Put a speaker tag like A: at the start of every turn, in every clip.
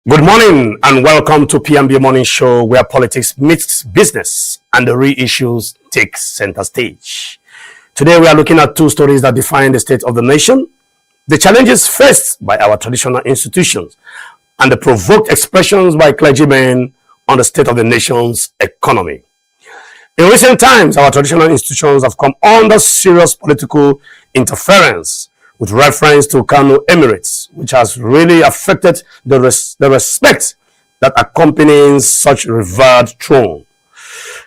A: Good morning and welcome to PMB Morning Show, where politics meets business and the real issues take center stage. Today we are looking at two stories that define the state of the nation, the challenges faced by our traditional institutions, and the provoked expressions by clergymen on the state of the nation's economy. In recent times, our traditional institutions have come under serious political interference with reference to Kano Emirates, which has really affected the respect that accompanies such revered throne.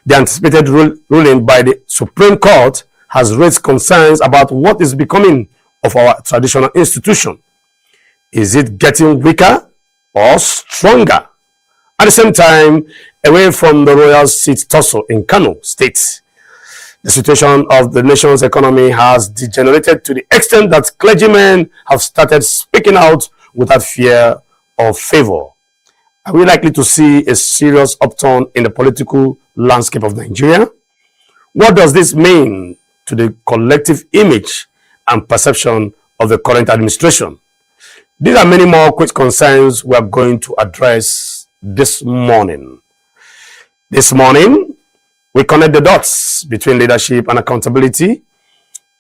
A: The anticipated ruling by the Supreme Court has raised concerns about what is becoming of our traditional institution. Is it getting weaker or stronger? At the same time, away from the royal seat Tussle in Kano State, the situation of the nation's economy has degenerated to the extent that clergymen have started speaking out without fear or favor. Are we likely to see a serious upturn in the political landscape of Nigeria? What does this mean to the collective image and perception of the current administration? These are many more quick concerns we are going to address this morning. This morning, we connect the dots between leadership and accountability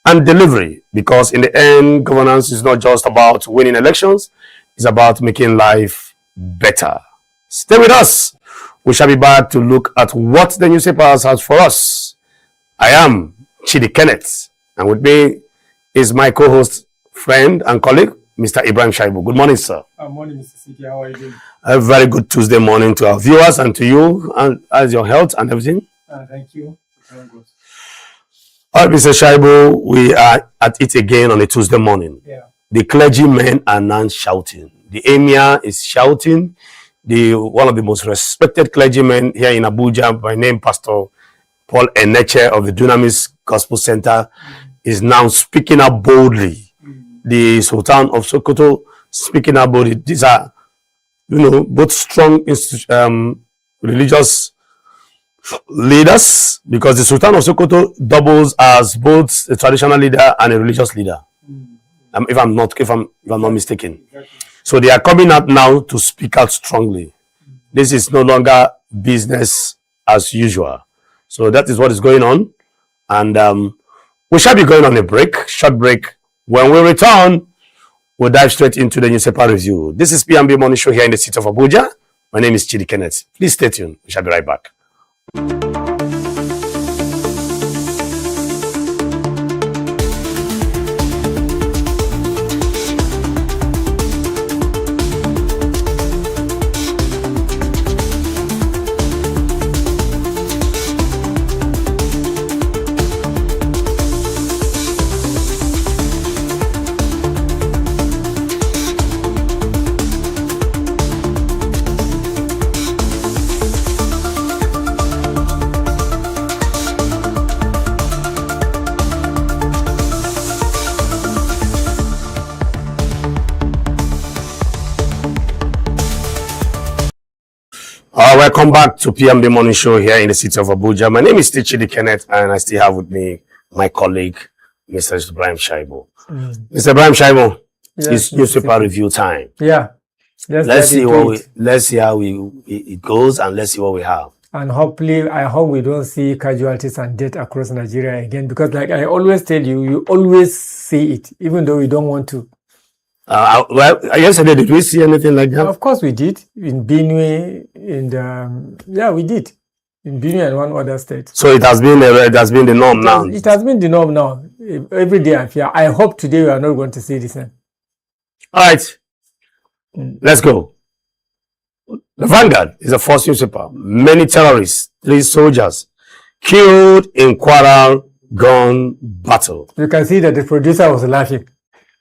A: and delivery, because in the end, governance is not just about winning elections, it's about making life better. Stay with us. We shall be back to look at what the newspapers has for us. I am Chidi Kenneth, and with me is my co-host, friend and colleague, Mr. Ibrahim Shaibu. Good morning, sir.
B: Good morning, Mr. Siki. How are you doing?
A: A very good Tuesday morning to our viewers and to you, and as your health and everything.
B: Thank you. Very good.
A: All right, Mr. Shaibu, we are at it again on a Tuesday morning.
B: Yeah.
A: The clergymen are now shouting. The emir is shouting. One of the most respected clergymen here in Abuja, by name Pastor Paul Enenche of the Dunamis Gospel Center, is now speaking up boldly. The Sultan of Sokoto speaking up boldly. These are, both strong religious leaders, because the Sultan of Sokoto doubles as both a traditional leader and a religious leader. If I'm not mistaken.
B: Exactly.
A: So they are coming out now to speak out strongly. This is no longer business as usual. So that is what is going on. And we shall be going on a short break. When we return, we'll dive straight into the newspaper review. This is PMB Morning Show here in the city of Abuja. My name is Chidi Kenneth. Please stay tuned. We shall be right back. Welcome back to PMB Morning Show here in the city of Abuja. My name is Chidi Kenneth, and I still have with me my colleague, Mr. Ibrahim Shaibu. Mr. Ibrahim Shaibu, it's newspaper review time.
B: Yeah.
A: Let's see how it goes, and let's see what we have.
B: And hopefully, I hope we don't see casualties and death across Nigeria again, because like I always tell you, you always see it, even though we don't want to.
A: Well, yesterday, did we see anything like that?
B: Of course we did. In Benue, we did. In Benue and one other state.
A: So it has been the norm now.
B: It has been the norm now. Every day I fear. I hope today we are not going to see the same.
A: All right. Let's go. The Vanguard is the first newspaper. Many terrorists, 3 soldiers, killed in quarrel gun battle.
B: You can see that the producer was laughing,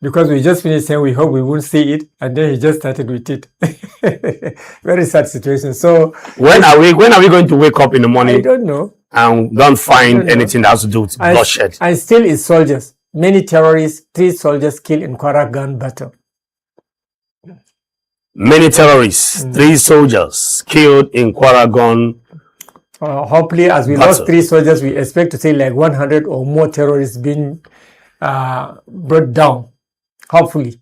B: because we just finished saying we hope we won't see it, and then he just started with it. Very sad situation. So
A: when are we going to wake up in the morning?
B: I don't know.
A: And don't find anything that has to do with bloodshed.
B: And still it's soldiers. Many terrorists, 3 soldiers killed in Kwara gun battle.
A: Many terrorists, 3 soldiers killed in Kwara gun.
B: Hopefully, as we lost 3 soldiers, we expect to see like 100 or more terrorists being brought down. Hopefully.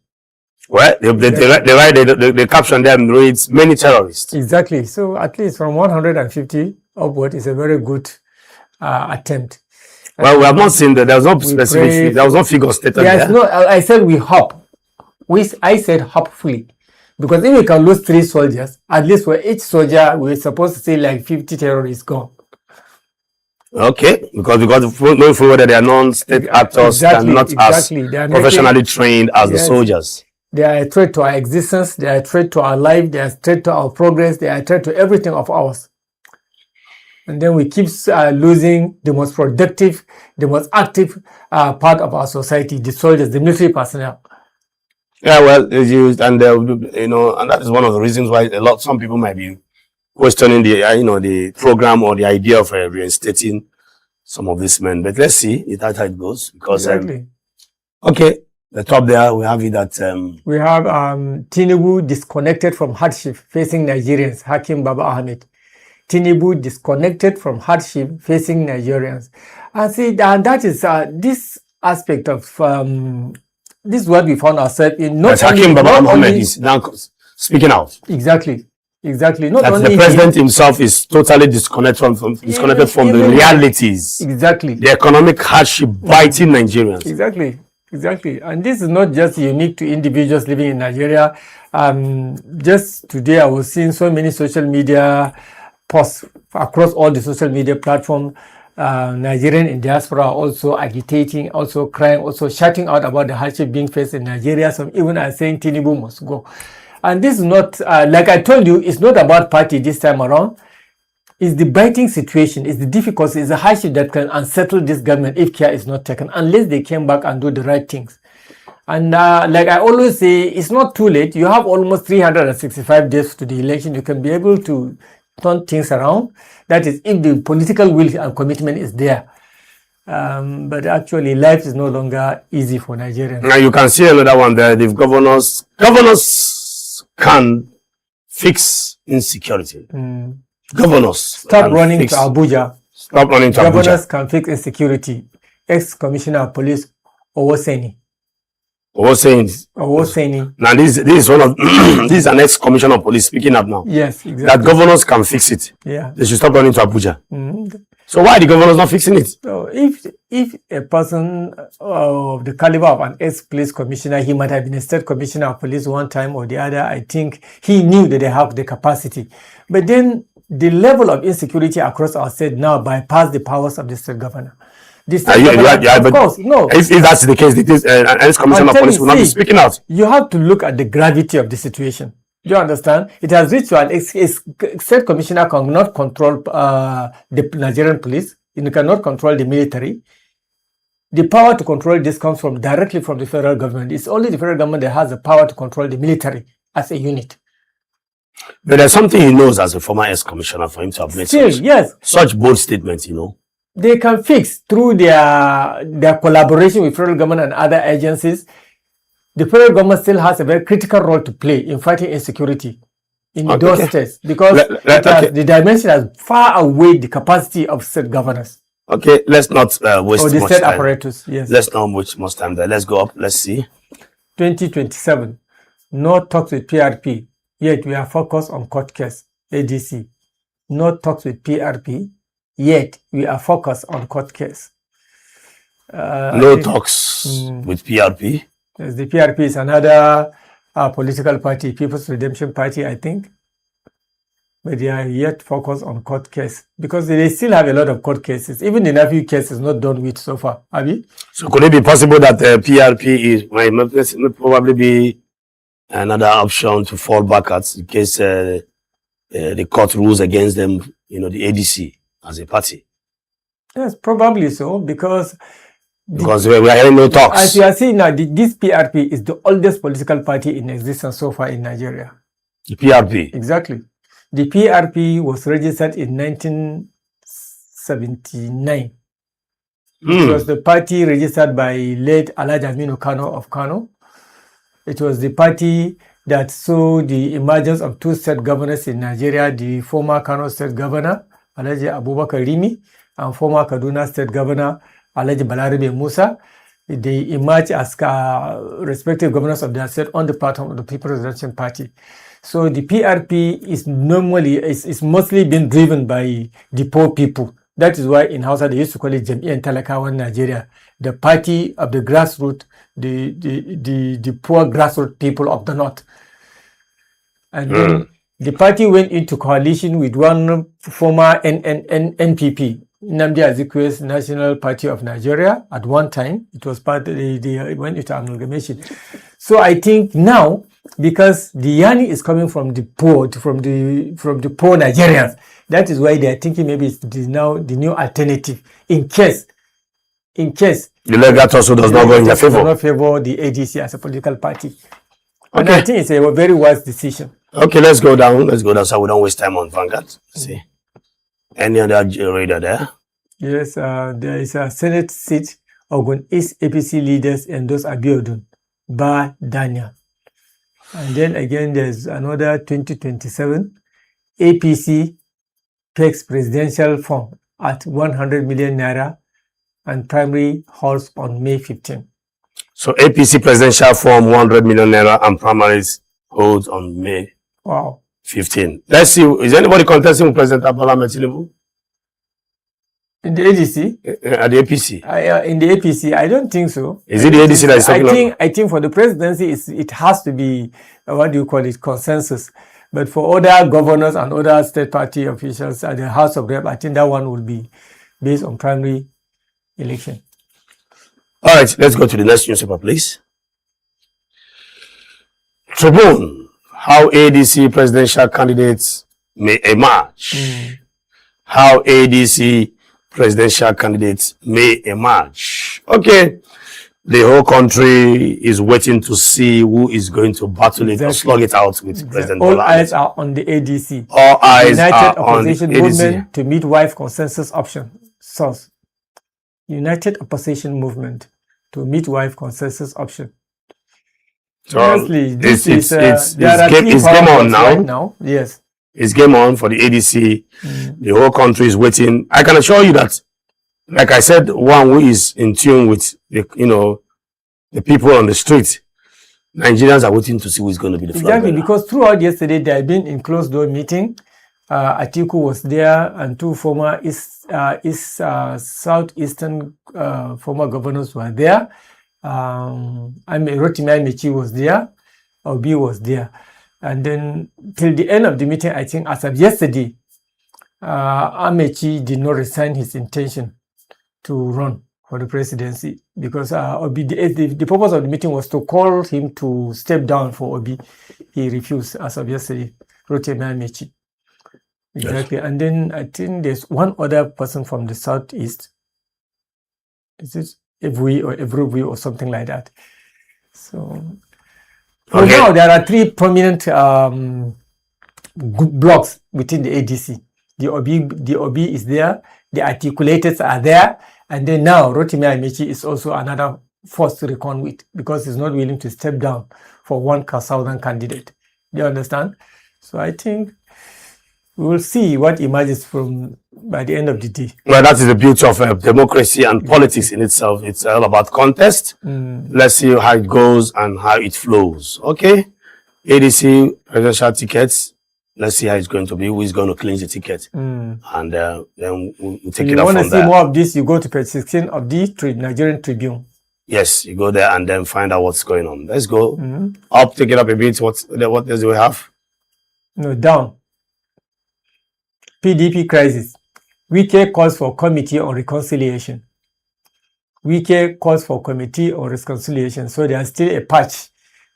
A: Well, they caption them reads many terrorists.
B: Exactly. So at least from 150 upward is a very good attempt.
A: Well, we have not seen that. There was no specific. There was no figure stated there.
B: No, I said we hope. I said hopefully. Because if we can lose 3 soldiers, at least for each soldier, we're supposed to say like 50 terrorists gone.
A: Okay, because going forward that they are non-state actors and not as professionally trained as the soldiers.
B: They are a threat to our existence, they are a threat to our life, they are a threat to our progress, they are a threat to everything of ours. And then we keep losing the most productive, the most active part of our society, the soldiers, the military personnel.
A: Yeah, well, it's used, and and that is one of the reasons why some people might be questioning the program or the idea of reinstating some of these men. But let's see how it goes. Because
B: exactly.
A: Okay, the top there we have it that
B: we have Tinubu disconnected from hardship facing Nigerians. Hakim Baba Ahmed. Tinubu disconnected from hardship facing Nigerians. And see, and that is this aspect of this is what we found ourselves in.
A: Hakim Baba Ahmed is now speaking out.
B: Exactly. Not
A: that
B: only
A: the president himself is totally disconnected from the realities.
B: Exactly.
A: The economic hardship biting Nigerians.
B: Exactly. And this is not just unique to individuals living in Nigeria. Just today I was seeing so many social media posts across all the social media platforms. Nigerian in diaspora are also agitating, also crying, also shouting out about the hardship being faced in Nigeria. Some even are saying Tinubu must go. And this is not, like I told you, it's not about party this time around. It's the biting situation, it's the difficulty, it's the hardship that can unsettle this government if care is not taken, unless they came back and do the right things. And like I always say, it's not too late. You have almost 365 days to the election. You can be able to turn things around. That is, if the political will and commitment is there. But actually, life is no longer easy for Nigerians.
A: Now you can see another one there. The governors can fix insecurity. Governors
B: stop running to Abuja.
A: Stop running to
B: Governors can fix insecurity. Ex-Commissioner of Police Owoseni.
A: Now this is one of this is an ex-commissioner of police speaking up now.
B: Yes, exactly.
A: That governors can fix it.
B: Yeah.
A: They should stop running to Abuja. So why are the governors not fixing it?
B: So if a person of the caliber of an ex-police commissioner, he might have been a state commissioner of police one time or the other, I think he knew that they have the capacity. But then the level of insecurity across our state now bypass the powers of the state governor. Of course, no. If that's the case,
A: an ex-commissioner of police will not be speaking out.
B: You have to look at the gravity of the situation. Do you understand? It has reached to a state commissioner cannot control the Nigerian police. It cannot control the military. The power to control this comes directly from the federal government. It's only the federal government that has the power to control the military as a unit.
A: But there's something he knows as a former ex-commissioner for him to have made such bold statements,
B: They can fix through their collaboration with federal government and other agencies. The federal government still has a very critical role to play in fighting insecurity in those states because the dimension has far outweighed the capacity of state governors.
A: Okay, let's not waste
B: or the
A: much
B: state
A: time.
B: apparatus. Yes.
A: Let's not waste much time there. Let's go up. Let's see.
B: 2027. No talks with PRP. Yet we are focused on court case. ADC. No talks with PRP. Yet we are focused on court case.
A: No talks with PRP.
B: Yes, the PRP is another political party, People's Redemption Party, I think. But they are yet focused on court case because they still have a lot of court cases. Even the nephew case is not done with so far. Abi?
A: So could it be possible that PRP might probably be another option to fall back at in case the court rules against them, the ADC as a party?
B: Yes, probably so because
A: we are hearing no talks.
B: As you are seeing now, this PRP is the oldest political party in existence so far in Nigeria.
A: The PRP?
B: Exactly. The PRP was registered in 1979. It was the party registered by late Alhaji Aminu Kano of Kano. It was the party that saw the emergence of two state governors in Nigeria, the former Kano state governor, Alhaji Abubakar Rimi, and former Kaduna state governor, Alhaji Balarabe Musa. they emerge as respective governors of their state on the platform of the People's Revolution Party. So the PRP is mostly been driven by the poor people. That is why in Hausa they used to call it Jam'iyyar Talakawan Nigeria, the party of the grassroots, the poor grassroots people of the north. And then the party went into coalition with one former NPP, Nnamdi Azikwe's National Party of Nigeria. At one time, it was part of they went into amalgamation. So I think now, because the Yanni is coming from the poor, from the poor Nigerians, that is why they are thinking maybe it's now the new alternative in case the
A: legal also does not go in their favor.
B: Does not favor the ADC as a political party. And I think it's a very wise decision.
A: Okay, let's go down. So we don't waste time on Vanguard. Let's see. Any other radar there?
B: Yes, there is a Senate seat. Ogun East APC leaders endorse Abiodun, Ba Daniel. And then again, there's another 2027 APC takes presidential form at 100 million naira and primary holds on May 15.
A: So APC presidential form 100 million naira and primaries holds on May 15. Let's see. Is anybody contesting with President Bola Ahmed Tinubu?
B: In the ADC?
A: At the APC?
B: In the APC, I don't think so.
A: Is it the ADC that is talking
B: I think for the presidency, it has to be, what do you call it, consensus. But for other governors and other state party officials at the House of Rep, I think that one will be based on primary election.
A: All right, let's go to the next newspaper, please. Tribune, how ADC presidential candidates may emerge. How ADC presidential candidates may emerge. Okay, the whole country is waiting to see who is going to battle it or slug it out with President Bola.
B: All eyes are on the ADC.
A: All eyes
B: United
A: are on the
B: Opposition
A: ADC.
B: Movement to midwife consensus option. Source. United Opposition Movement to midwife consensus option.
A: So
B: honestly,
A: it's game on now.
B: Right now. Yes.
A: It's game on for the ADC. The whole country is waiting. I can assure you that, like I said, one who is in tune with the people on the street, Nigerians are waiting to see who is going to be the flag bearer.
B: Because throughout yesterday they had been in closed door meeting. Atiku was there, and two former southeastern former governors were there. Rotimi Amechi was there. Obi was there. And then till the end of the meeting, I think as of yesterday, Amechi did not resign his intention to run for the presidency because Obi, the purpose of the meeting was to call him to step down for Obi. He refused as of yesterday, Rotimi Amechi. Exactly. Yes. And then I think there's one other person from the southeast. Is it Evry or something like that? So for now, there are three prominent blocks within the ADC. The Obi is there, the articulators are there, and then now Rotimi Amechi is also another force to reckon with because he's not willing to step down for one southern candidate. Do you understand? So I think we will see what emerges by the end of the day. Well,
A: that is the beauty of democracy and politics in itself. It's all about contest. Let's see how it goes and how it flows. Okay? ADC presidential tickets. Let's see how it's going to be. Who is going to clinch the ticket? And then we'll take it up from there. If you want to see
B: more of this, you go to page 16 of the Nigerian Tribune.
A: Yes, you go there and then find out what's going on. Let's go up, take it up a bit. What else do we have?
B: No, down. PDP crisis. Wike calls for committee on reconciliation. Wike calls for committee on reconciliation. So there's still a patch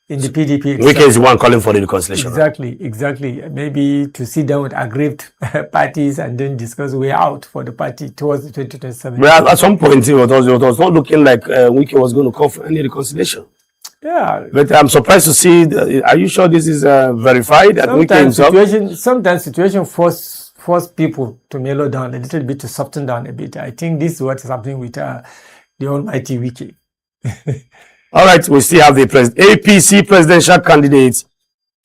B: in the PDP.
A: Wike is the one calling for the reconciliation.
B: Exactly. Maybe to sit down with aggrieved parties and then discuss way out for the party towards the 2027.
A: Well, at some point, it was not looking like Wike was going to call for any reconciliation.
B: Yeah.
A: But I'm surprised to see, are you sure this is verified?
B: Sometimes situation force people to mellow down a little bit, to soften down a bit. I think this is what is happening with the almighty Wike.
A: All right, we still have the APC presidential candidates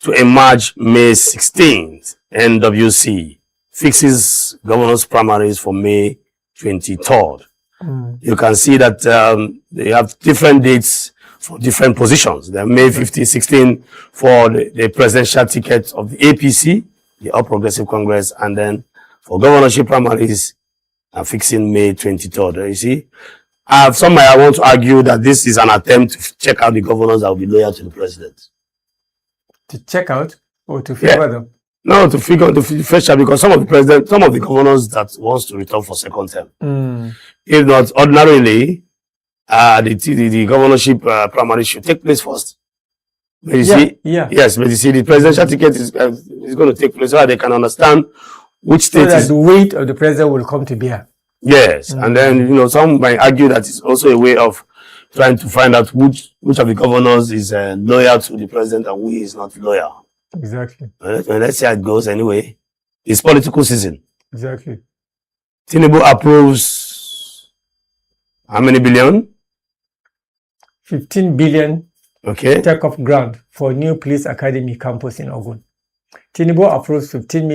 A: to emerge May 16th. NWC fixes governors primaries for May 23rd. you can see that they have different dates for different positions. They're May 15, 16 for the presidential ticket of the APC, the All Progressive Congress, and then for governorship primaries, fixing May 23rd. You see, some might want to argue that this is an attempt to check out the governors that will be loyal to the president.
B: To check out or to favor them?
A: No, to figure the first time, because some of the governors that wants to return for second term. If not, ordinarily, the governorship primary should take place first. But you see, yes, but you see, the presidential ticket is going to take place so that they can understand which state
B: so that the weight of the president will come to bear.
A: Yes, and then some might argue that it's also a way of trying to find out which of the governors is loyal to the president and who is not loyal.
B: Exactly.
A: Let's see how it goes anyway. It's political season.
B: Exactly.
A: Tinubu approves how many billion?
B: 15 billion
A: Okay.
B: take-off grant for new police academy campus in Ogun. Tinubu approves 15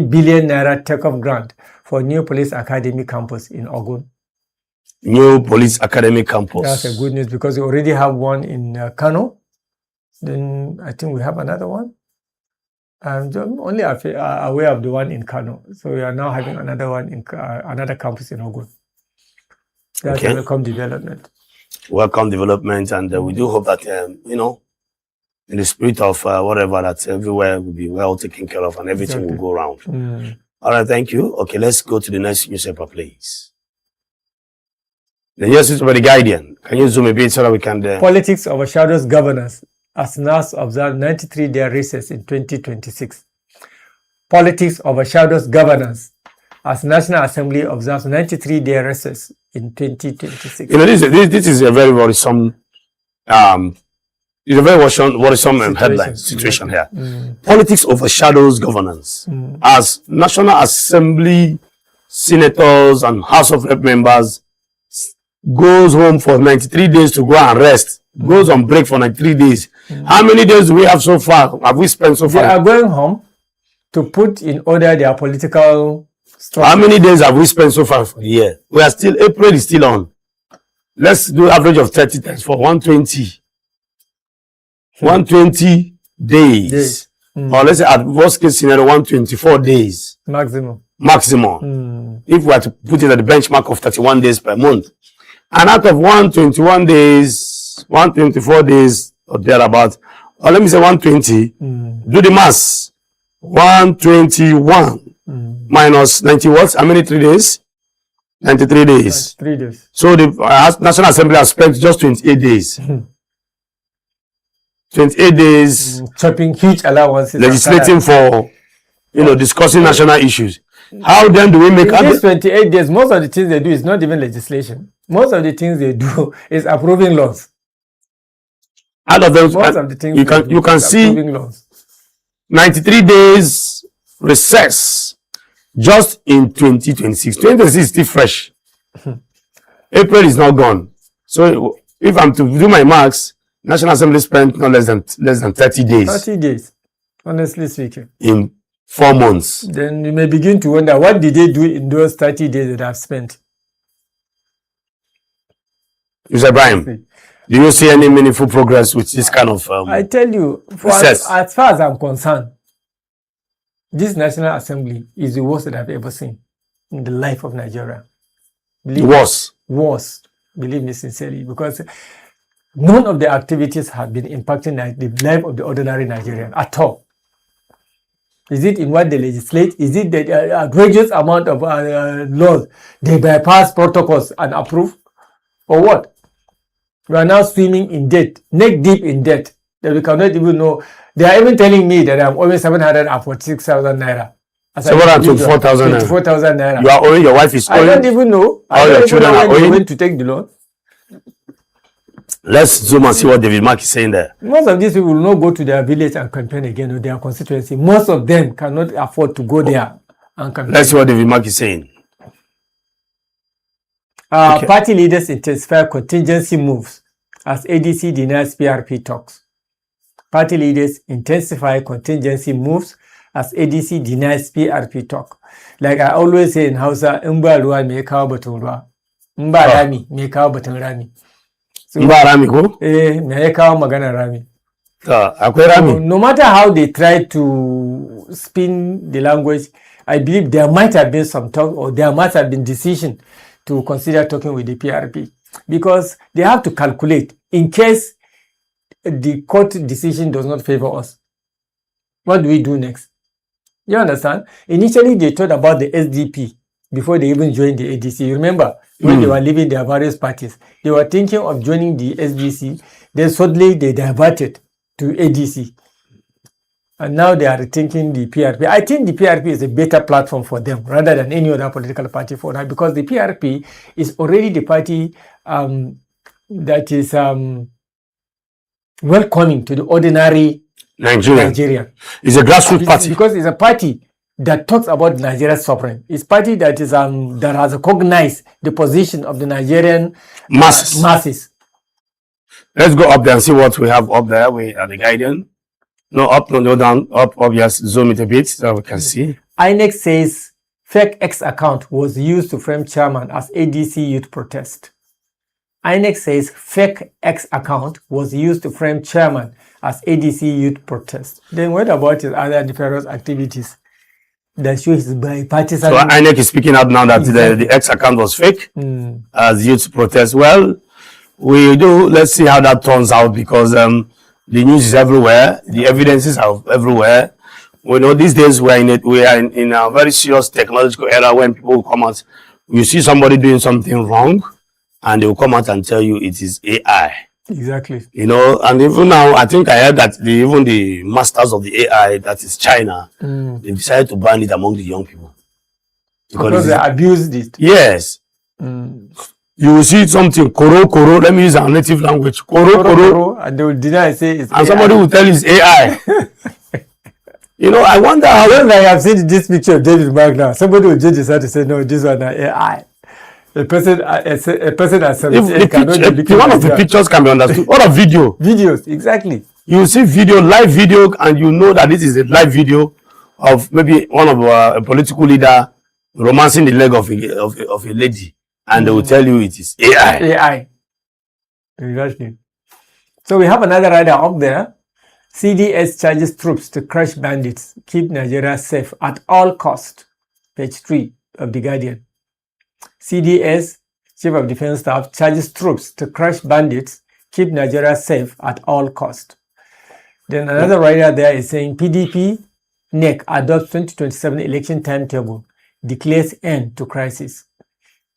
B: billion naira take-off grant for new police academy campus in Ogun.
A: New police academy campus.
B: That's a good news because we already have one in Kano. Then I think we have another one. I'm only aware of the one in Kano. So we are now having another one in another campus in Ogun. That's a welcome development.
A: Welcome development, and we do hope that in the spirit of whatever, that everywhere will be well taken care of and everything will go around. All right, thank you. Okay, let's go to the next newspaper, please. The newspaper, The Guardian. Can you zoom a bit so that we can...
B: Politics overshadows governance as NAS observed 93-day recess in 2026. Politics overshadows governance as National Assembly observes 93-day recess in 2026.
A: This is a very worrisome, headline situation here. Politics overshadows governance as National Assembly senators and House of Rep members goes home for 93 days to go and rest. Goes on break for 93 days. How many days do we have so far? Have we spent so far?
B: They are going home to put in order their political structure.
A: How many days have we spent so far for the year? We are still, April is still on. Let's do average of 30 times for 120. 120 days. Or let's say at worst case scenario, 124 days.
B: Maximum.
A: If we are to put it at the benchmark of 31 days per month. And out of 121 days, 124 days or thereabout, or let me say 120, do the maths. 121 minus 90 what? How many 3 days? 93 days.
B: 3 days.
A: So the National Assembly has spent just 28 days. 28 days.
B: Chopping huge allowances.
A: Legislating for, discussing national issues. How then do we make...
B: In these 28 days, most of the things they do is not even legislation. Most of the things they do is approving laws.
A: Out of those,
B: most of the things
A: you can see 93 days recess just in 2026. 2026 is still fresh. April is not gone. So if I'm to do my marks, National Assembly spent not less than 30 days.
B: 30 days, honestly speaking.
A: In 4 months.
B: Then you may begin to wonder, what did they do in those 30 days that I've spent?
A: Mr. Ibrahim, do you see any meaningful progress with this kind of
B: I tell you, as far as I'm concerned, this National Assembly is the worst that I've ever seen in the life of Nigeria. Worst. Believe me sincerely, because none of the activities have been impacting the life of the ordinary Nigerian at all. Is it in what they legislate? Is it the outrageous amount of laws they bypass protocols and approve? Or what? We are now swimming in debt, neck deep in debt, that we cannot even know. They are even telling me that I'm owing 746,000 naira.
A: 724,000 naira.
B: 24,000 naira.
A: You are owing, your wife is owing.
B: I don't even know.
A: All your children are owing.
B: When to take the loan.
A: Let's zoom and see what David Mark is saying there.
B: Most of these people will not go to their village and campaign again with their constituency. Most of them cannot afford to go there and campaign.
A: Let's see what David Mark is saying.
B: Party leaders intensify contingency moves as ADC denies PRP talks. Party leaders intensify contingency moves as ADC denies PRP talk. Like I always say in Hausa, in ba ruwa me ya kawo batun ruwa. Mba rami, me kawo batun rami. So,
A: Mba rami ko?
B: me ya kawo magana rami.
A: Akwai rami.
B: So, no matter how they try to spin the language, I believe there might have been some talk, or there must have been decision to consider talking with the PRP, because they have to calculate in case the court decision does not favor us. What do we do next? You understand? Initially, they thought about the SDP before they even joined the ADC. You remember when they were leaving their various parties, they were thinking of joining the SDC. Then suddenly they diverted to ADC. And now they are rethinking the PRP. I think the PRP is a better platform for them rather than any other political party for now, because the PRP is already the party that is welcoming to the ordinary Nigerian.
A: It's a grassroots party.
B: Because it's a party that talks about Nigeria's sovereign. It's a party that is that has recognized the position of the Nigerian masses.
A: Let's go up there and see what we have up there. We are the guardian. No, up, no, down, up, yes, zoom it a bit so we can see.
B: INEC says fake X account was used to frame chairman as ADC youth protest. INEC says fake X account was used to frame chairman as ADC youth protest. Then what about his other nefarious activities that show his bipartisan?
A: So INEC is speaking out now that the X account was fake as youth protest. Well, let's see how that turns out, because the news is everywhere. The evidences are everywhere. We know these days we are in a very serious technological era when people come out. You see somebody doing something wrong, and they will come out and tell you it is AI.
B: Exactly.
A: You know, and even now, I think I heard that even the masters of the AI, that is China, they decided to ban it among the young people.
B: Because they abused it.
A: Yes. You will see something, koro, let me use our native language, koro,
B: and they will deny, say it's
A: and
B: AI.
A: Somebody will tell you it's AI. You know, I wonder how.
B: When I have seen this picture of David Magna, somebody will just decide to say, no, this one is AI. A person at 78 cannot be
A: one of the pictures can be understood. What a video.
B: Videos, exactly.
A: You will see live video, and you know that this is a live video of maybe one of a political leader romancing the leg of a lady. And they will tell you it is AI.
B: AI. Exactly. So we have another rider up there. CDS charges troops to crush bandits, keep Nigeria safe at all cost. Page 3 of The Guardian. CDS, Chief of Defense Staff, charges troops to crush bandits, keep Nigeria safe at all cost. Then another rider there is saying PDP, NEC adopts 2027 election timetable, declares end to crisis.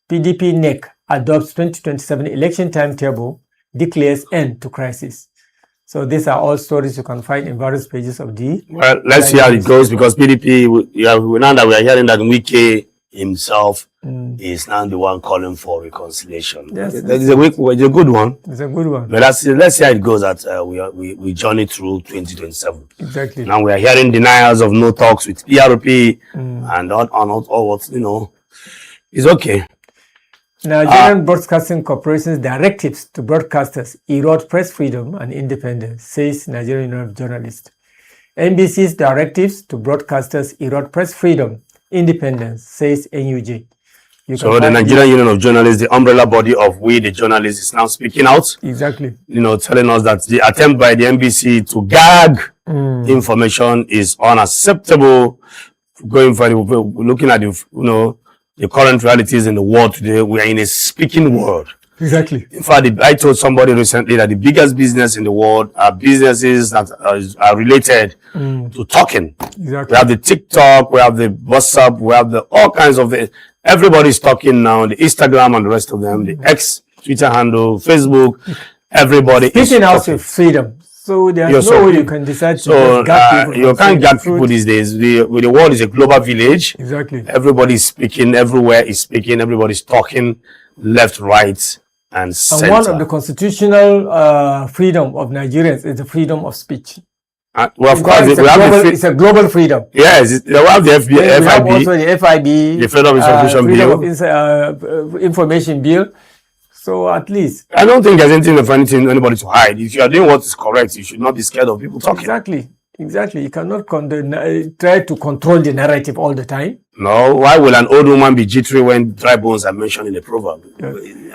B: PDP NEC adopts 2027 election timetable, declares end to crisis. So these are all stories you can find in various pages of the...
A: Well, let's see how it goes, because PDP, now that we are hearing that Wike himself is now the one calling for reconciliation.
B: Yes,
A: it's a good one.
B: It's a good one.
A: But let's see how it goes that we journey through 2027.
B: Exactly.
A: Now we are hearing denials of no talks with PRP and all what, you know. It's okay.
B: Nigerian Broadcasting Corporation's directives to broadcasters erode press freedom and independence, says Nigerian Union of Journalists. NBC's directives to broadcasters erode press freedom, independence, says NUJ.
A: So the Nigerian Union of Journalists, the umbrella body of we, the journalists, is now speaking out.
B: Exactly.
A: You know, telling us that the attempt by the NBC to gag information is unacceptable. Going for looking at the current realities in the world today, we are in a speaking world.
B: Exactly.
A: In fact, I told somebody recently that the biggest business in the world are businesses that are related to talking.
B: Exactly.
A: We have the TikTok, we have the WhatsApp, we have all kinds of everybody's talking now, the Instagram and the rest of them, the X, Twitter handle, Facebook, everybody is
B: speaking out
A: talking.
B: of freedom. So there's no way you can decide to gag people.
A: You can't gag people these days. The world is a global village.
B: Exactly.
A: Everybody's speaking, everywhere is speaking, everybody's talking, left, right, and center.
B: And one of the constitutional freedom of Nigerians is the freedom of speech.
A: Well, of course,
B: it's a global freedom.
A: Yes, we have the FIB.
B: We have also the FIB,
A: the Freedom of Information Bill.
B: Information Bill. So at least
A: I don't think there's anything for anybody to hide. If you are doing what is correct, you should not be scared of people talking.
B: Exactly. Exactly. You cannot try to control the narrative all the time.
A: No, why will an old woman be jittery when dry bones are mentioned in a proverb?
B: You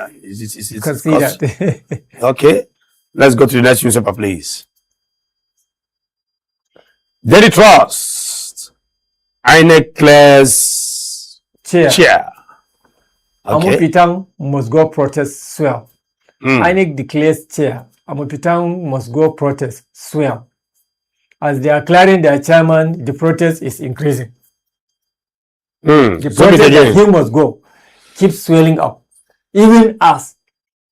B: can see that.
A: Okay, let's go to the next newspaper, please. Daily Trust. INEC clears chair. Okay.
B: Amopitang must go protest, swear. INEC declares chair. Amopitang must go protest, swear. As they are clearing their chairman, the protest is increasing. The protest that he must go keeps swelling up. Even as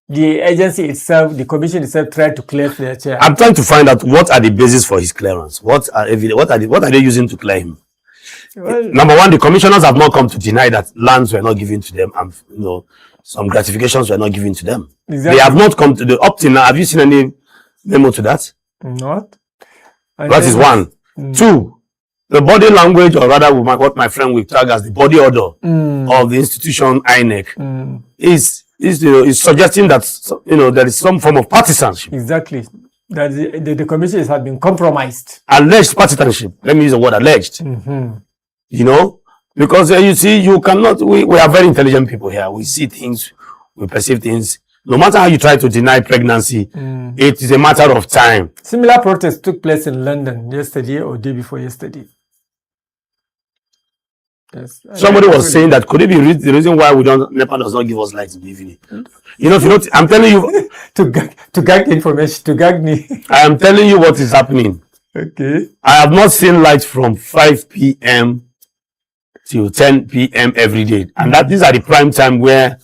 B: the agency itself, the commission itself, tried to clear their chair.
A: I'm trying to find out what are the basis for his clearance. What are they using to clear him? Well, number one, the commissioners have not come to deny that lands were not given to them, and some gratifications were not given to them. Exactly. They have not come to the up till now. Have you seen any memo to that?
B: Not.
A: That is one. Two, the body language, or rather what my friend will tag as the body odor of the institution INEC is suggesting that there is some form of partisanship.
B: Exactly. That the commission has been compromised.
A: Alleged partisanship. Let me use the word alleged. Because you see, you cannot. We are very intelligent people here. We see things, we perceive things. No matter how you try to deny pregnancy, it is a matter of time.
B: Similar protests took place in London yesterday or day before yesterday. Yes.
A: Somebody was saying that could it be the reason why NEPA does not give us light in the evening? I'm telling you
B: to gag information, to gag me.
A: I am telling you what is happening.
B: Okay.
A: I have not seen light from 5 p.m. till 10 p.m. every day, and these are the prime time where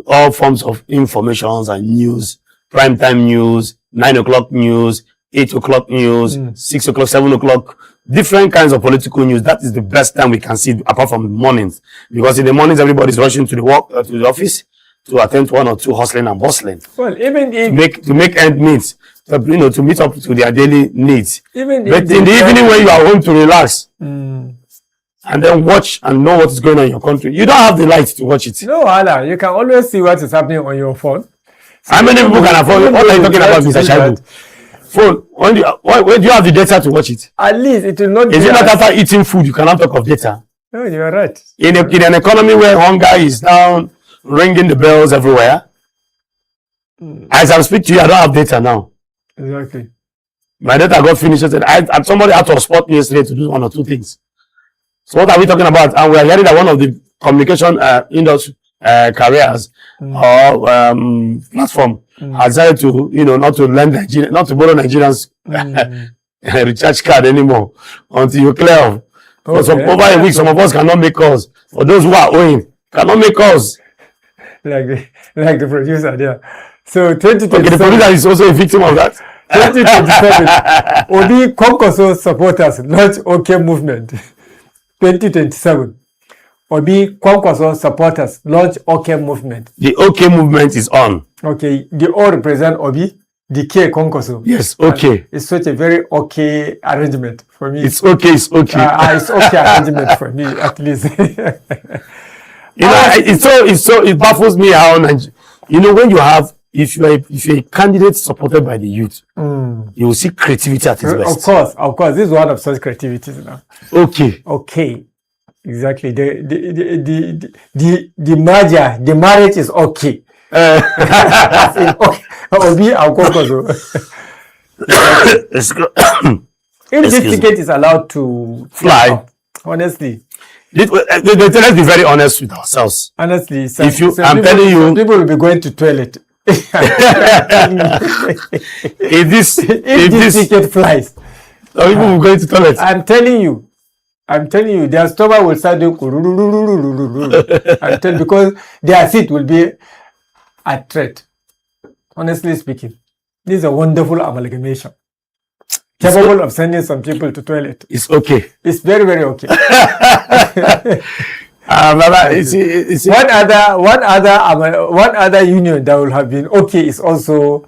A: all forms of informations and news, prime time news, 9 o'clock news, 8 o'clock news, 6 o'clock, 7 o'clock, different kinds of political news. That is the best time we can see, apart from the mornings, because in the mornings everybody's rushing to the office to attend to one or two hustling and bustling.
B: Well, even if
A: to make end meet, to meet up to their daily needs. But in the evening when you are home to relax and then watch and know what is going on in your country, you don't have the light to watch it.
B: No, Allah, you can always see what is happening on your phone.
A: So how many people can afford? What are you talking about, Mr. Shaibu? Phone. When do you have the data to watch it?
B: At least it will not.
A: Is it not after eating food you cannot talk of data?
B: No, you are right.
A: In an economy where hunger is down, ringing the bells everywhere, as I speak to you, I don't have data now.
B: Exactly.
A: My data got finished. And somebody had to spot me yesterday to do one or two things. So what are we talking about? And we are hearing that one of the communication industry careers or platform has decided to, not to lend Nigeria, not to borrow Nigerians recharge card anymore until you clear off. Okay. Over a week, some of us cannot make calls. For those who are owing, cannot make calls.
B: Like the producer there. So 2027.
A: Okay, the producer is also a victim of that.
B: 2027. Obi Konkoso supporters launch OK movement. 2027. Obi Kwankwaso supporters launch OK movement.
A: The OK movement is on.
B: Okay, the O represent Obi, the K Kwankwaso.
A: Yes, okay.
B: It's such a very okay arrangement for me.
A: It's okay.
B: It's okay arrangement for me, at least.
A: It baffles me how when you have if you're a candidate supported by the youth, you will see creativity at its best.
B: Of course. This is one of such creativities now. Okay. Exactly. The merger, the marriage is okay. If this ticket is allowed to
A: fly,
B: honestly.
A: Let's be very honest with ourselves.
B: Honestly,
A: I'm telling you,
B: people will be going to toilet.
A: if this
B: ticket flies,
A: people will be going to toilet.
B: I'm telling you, their stomach will start doing because their seat will be at threat. Honestly speaking, this is a wonderful amalgamation. Capable of sending some people to toilet.
A: It's okay.
B: It's very, very okay. One other union that will have been okay is also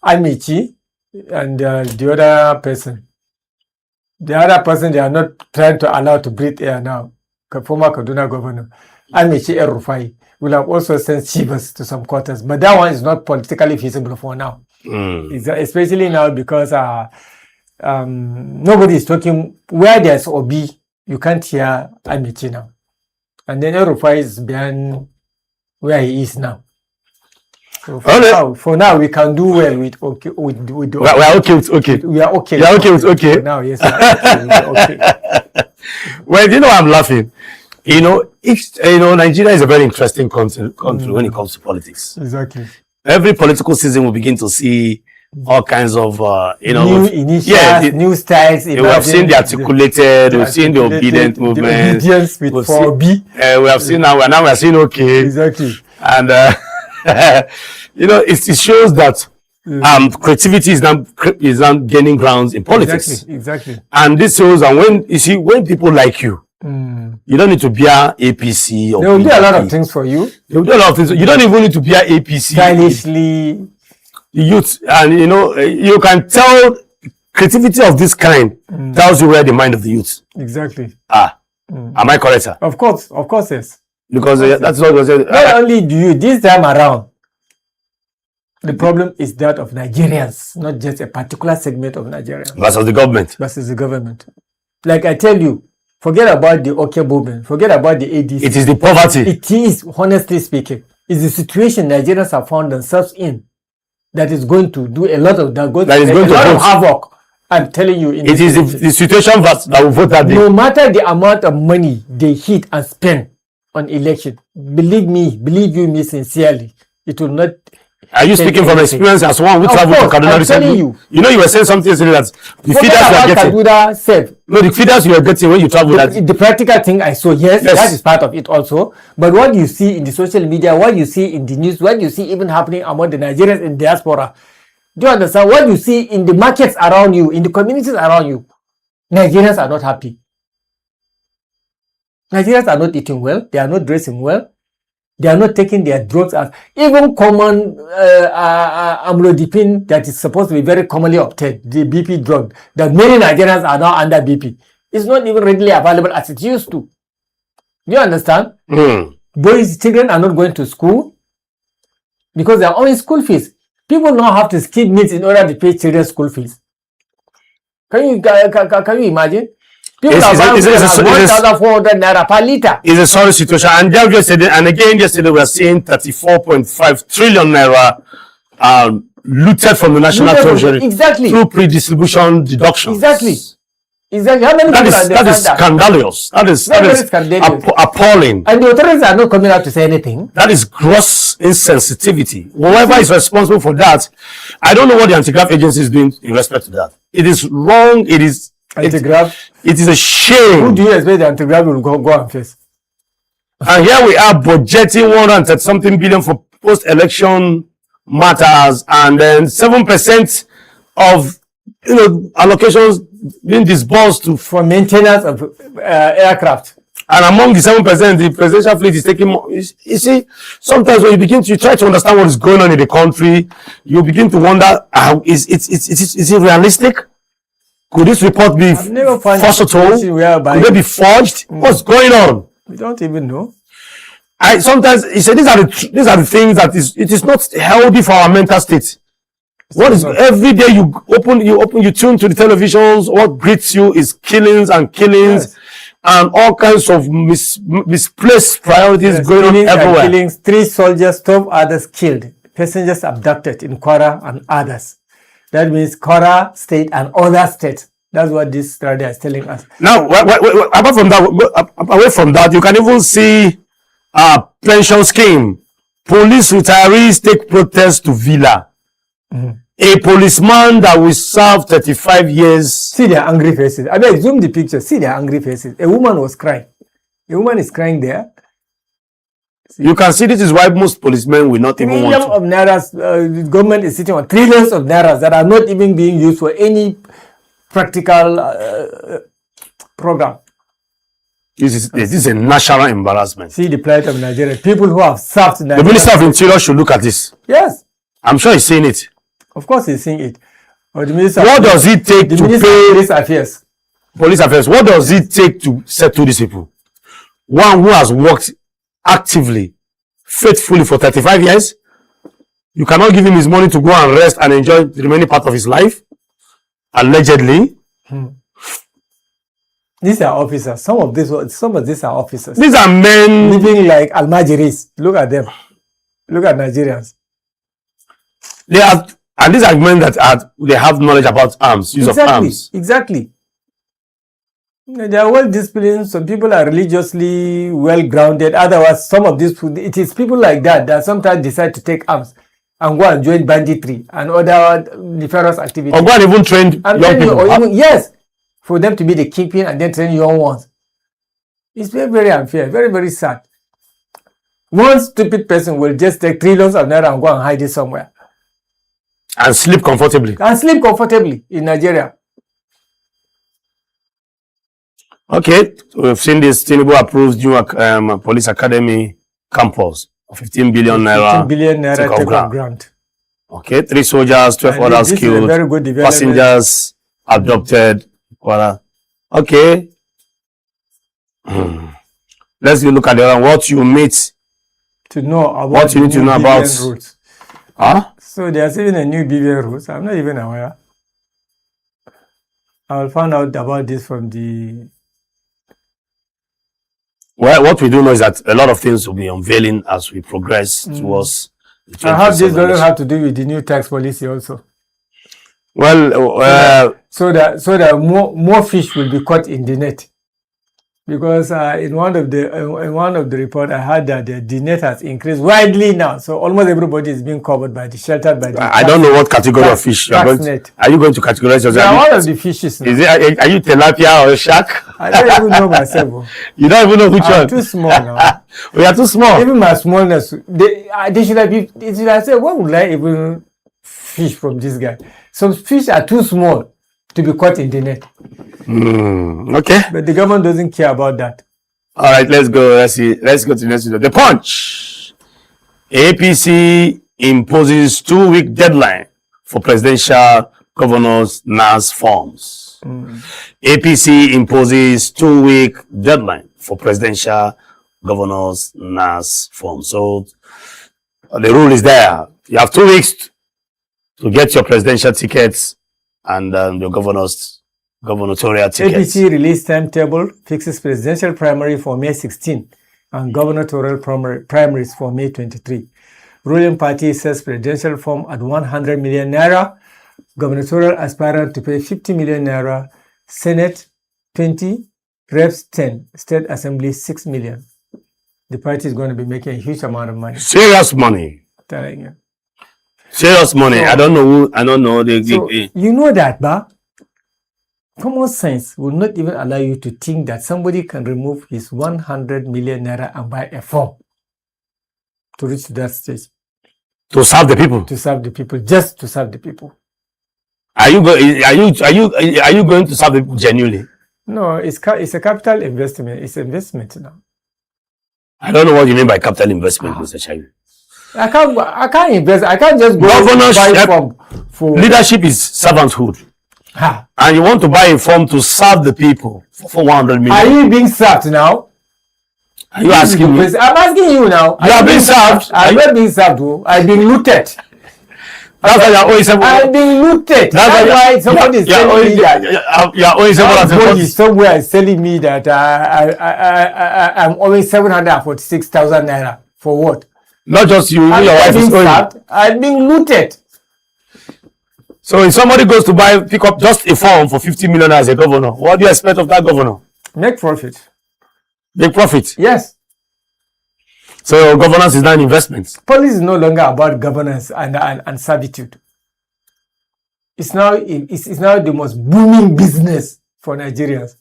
B: Amici and the other person. The other person they are not trying to allow to breathe air now. Former Kaduna governor Amici Rufai will have also sent shivers to some quarters, but that one is not politically feasible for now. Especially now because nobody is talking. Where there's Obi, you can't hear Amici now. And then El-Rufai is beyond where he is now. So for now, we can do well with okay. We
A: are okay with okay.
B: We are okay.
A: You are okay with okay.
B: For now, yes. We are okay.
A: Well, you know, I'm laughing. You know, Nigeria is a very interesting country when it comes to politics.
B: Exactly.
A: Every political season, we begin to see all kinds of,
B: new initiatives, new styles.
A: We have seen the articulated, we've seen the obedient movement.
B: The obedience with 4B.
A: We have seen now we are seeing okay.
B: Exactly.
A: And, it shows that creativity is now gaining grounds in politics.
B: Exactly.
A: And this shows that when people like you, you don't need to be a APC or
B: they will do a lot of things for you.
A: They will do a lot of things. You don't even need to be a APC.
B: Stylishly.
A: Youth, and you can tell creativity of this kind tells you where the mind of the youth.
B: Exactly.
A: Am I correct, sir?
B: Of course, yes.
A: Because that's what was said.
B: Not only do you this time around, the problem is that of Nigerians, not just a particular segment of Nigerians.
A: Versus the government.
B: Versus the government. Like I tell you, forget about the OK movement, forget about the ADC.
A: It is the poverty.
B: It is, honestly speaking, it's the situation Nigerians have found themselves in that is going to do a lot of havoc. I'm telling you.
A: It is the situation that will vote that day.
B: No matter the amount of money they hit and spend on election, believe me sincerely, it will not.
A: Are you speaking from experience as one who traveled to Kaduna recently? You know, you were saying something yesterday that the figures you are getting. No, the figures you are getting when you travel.
B: The practical thing I saw, yes, that is part of it also. But what you see in the social media, what you see in the news, what you see even happening among the Nigerians in diaspora, do you understand? What you see in the markets around you, in the communities around you, Nigerians are not happy. Nigerians are not eating well. They are not dressing well. They are not taking their drugs as even common amlodipine that is supposed to be very commonly obtained, the BP drug that many Nigerians are now under BP. It's not even readily available as it used to. Do you understand? Children are not going to school because they are owing school fees. People now have to skip meals in order to pay children's school fees. Can you imagine? People are buying 1,400 naira per liter.
A: It's a sorry situation. And yesterday we are seeing 34.5 trillion naira looted from the national treasury.
B: Exactly.
A: Through pre-distribution deductions.
B: Exactly. How many
A: that is scandalous. That is appalling.
B: And the authorities are not coming out to say anything.
A: That is gross insensitivity. Whoever is responsible for that, I don't know what the anti-graft agency is doing in respect to that. It is wrong. It is
B: anti-graft.
A: It is a shame.
B: Who do you expect the anti-graft will go and face?
A: And here we are budgeting 130 something billion for post-election matters, and then 7% of allocations being disbursed
B: for maintenance of aircraft.
A: And among the 7%, the presidential fleet is taking more. You see, sometimes when you try to understand what is going on in the country, you begin to wonder, is it realistic? Could this report be false at all? Could they be forged? What's going on?
B: We don't even know.
A: Sometimes you say these are the things that it is not healthy for our mental state. What is every day you tune to the televisions, what greets you is killings and all kinds of misplaced priorities going on everywhere.
B: Killings, 3 soldiers, 12 others killed, passengers abducted in Kwara and others. That means Kwara state and other states. That's what this study is telling us.
A: Now, apart from that, away from that, you can even see pension scheme. Police retirees take protest to Villa. A policeman that will serve 35 years.
B: See their angry faces. I mean, zoom the picture. See their angry faces. A woman was crying. A woman is crying there.
A: See. You can see this is why most policemen will not even want to.
B: Trillions of nairas, the government is sitting on trillions of nairas that are not even being used for any practical program.
A: This is a national embarrassment.
B: See the plight of Nigeria. People who have served Nigeria.
A: The Minister of Interior should look at this.
B: Yes.
A: I'm sure he's seeing it.
B: Of course he's seeing it. Or the Minister
A: what does it take to pay
B: police affairs?
A: Police affairs. What does it take to settle these people? One who has worked actively, faithfully for 35 years. You cannot give him his money to go and rest and enjoy the remaining part of his life. allegedly.
B: These are officers. Some of these are officers.
A: These are men
B: living like almajiris. Look at them. Look at Nigerians.
A: They are, and these are men that they have knowledge about arms, use of arms.
B: Exactly. They are well disciplined. Some people are religiously well grounded. Otherwise, some of these, it is people like that sometimes decide to take arms and go and join banditry and other nefarious activities.
A: Or go and even train young people.
B: Yes, for them to be the kingpin and then train young ones. It's very, very unfair. Very, very sad. One stupid person will just take trillions of naira and go and hide it somewhere.
A: And sleep comfortably.
B: In Nigeria.
A: Okay, we've seen this. Tinubu approves new police academy campus of 15 billion naira.
B: 15 billion naira take-off grant.
A: Okay, 3 soldiers, 12 others killed.
B: Very good development.
A: Passengers abducted. Okay. Let's look at the other. What you need
B: to know about
A: what you need to know about
B: routes.
A: Huh?
B: So they are saving a new BVN route. I'm not even aware. I will find out about this from the...
A: Well, what we do know is that a lot of things will be unveiling as we progress towards the
B: I have this doesn't have to do with the new tax policy also.
A: Well,
B: so that more fish will be caught in the net. Because in one of the report I heard that the net has increased widely now, so almost everybody is being covered by sheltered by the.
A: I don't know what category of fish are you going to categorize yourself?
B: Yeah, one of the fishes. Now.
A: Is it? Are you tilapia or shark?
B: I don't even know myself.
A: You don't even know which one.
B: I'm too small now.
A: We are too small.
B: Even my smallness, they should have been. They should have said, "What would I even fish from this guy?" Some fish are too small to be caught in the net.
A: Okay.
B: But the government doesn't care about that.
A: All right, let's go. Let's go to the next video. The Punch. APC imposes 2-week deadline for presidential governors' NAS forms. APC imposes 2-week deadline for presidential governors' NAS forms. So the rule is there. You have 2 weeks to get your presidential tickets and your gubernatorial tickets.
B: APC release timetable fixes presidential primary for May 16 and gubernatorial primaries for May 23. Ruling party says presidential form at 100 million naira, gubernatorial aspirant to pay 50 million naira, Senate 20, Reps 10, State Assembly 6 million. The party is going to be making a huge amount of money.
A: Serious money.
B: Telling you.
A: Serious money. So, I don't know.
B: You know that, but common sense will not even allow you to think that somebody can remove his 100 million naira and buy a form to reach to that stage.
A: To serve the people.
B: To serve the people, just to serve the people.
A: Are you going to serve the people genuinely?
B: No, it's a capital investment. It's investment now.
A: I don't know what you mean by capital investment, Mr. Chayu.
B: I can't invest. I can't just go
A: buy
B: form for
A: leadership is servanthood. And you want to buy a form to serve the people for 100 million.
B: Are you being served now?
A: Are you asking me?
B: I'm asking you now.
A: You are being served.
B: I'm not being served. I'm being looted.
A: That's why you are always
B: I'm being looted. That's why somebody is telling me that.
A: You are always
B: somebody somewhere is telling me that I'm owing 746,000 naira for what?
A: Not just you, your wife is owing.
B: I'm being looted.
A: So if somebody goes to pick up just a form for 50 million as a governor, what do you expect of that governor?
B: Make profit.
A: Make profit?
B: Yes.
A: So governance is not an investment.
B: Policy is no longer about governance and servitude. It's now the most booming business for Nigerians.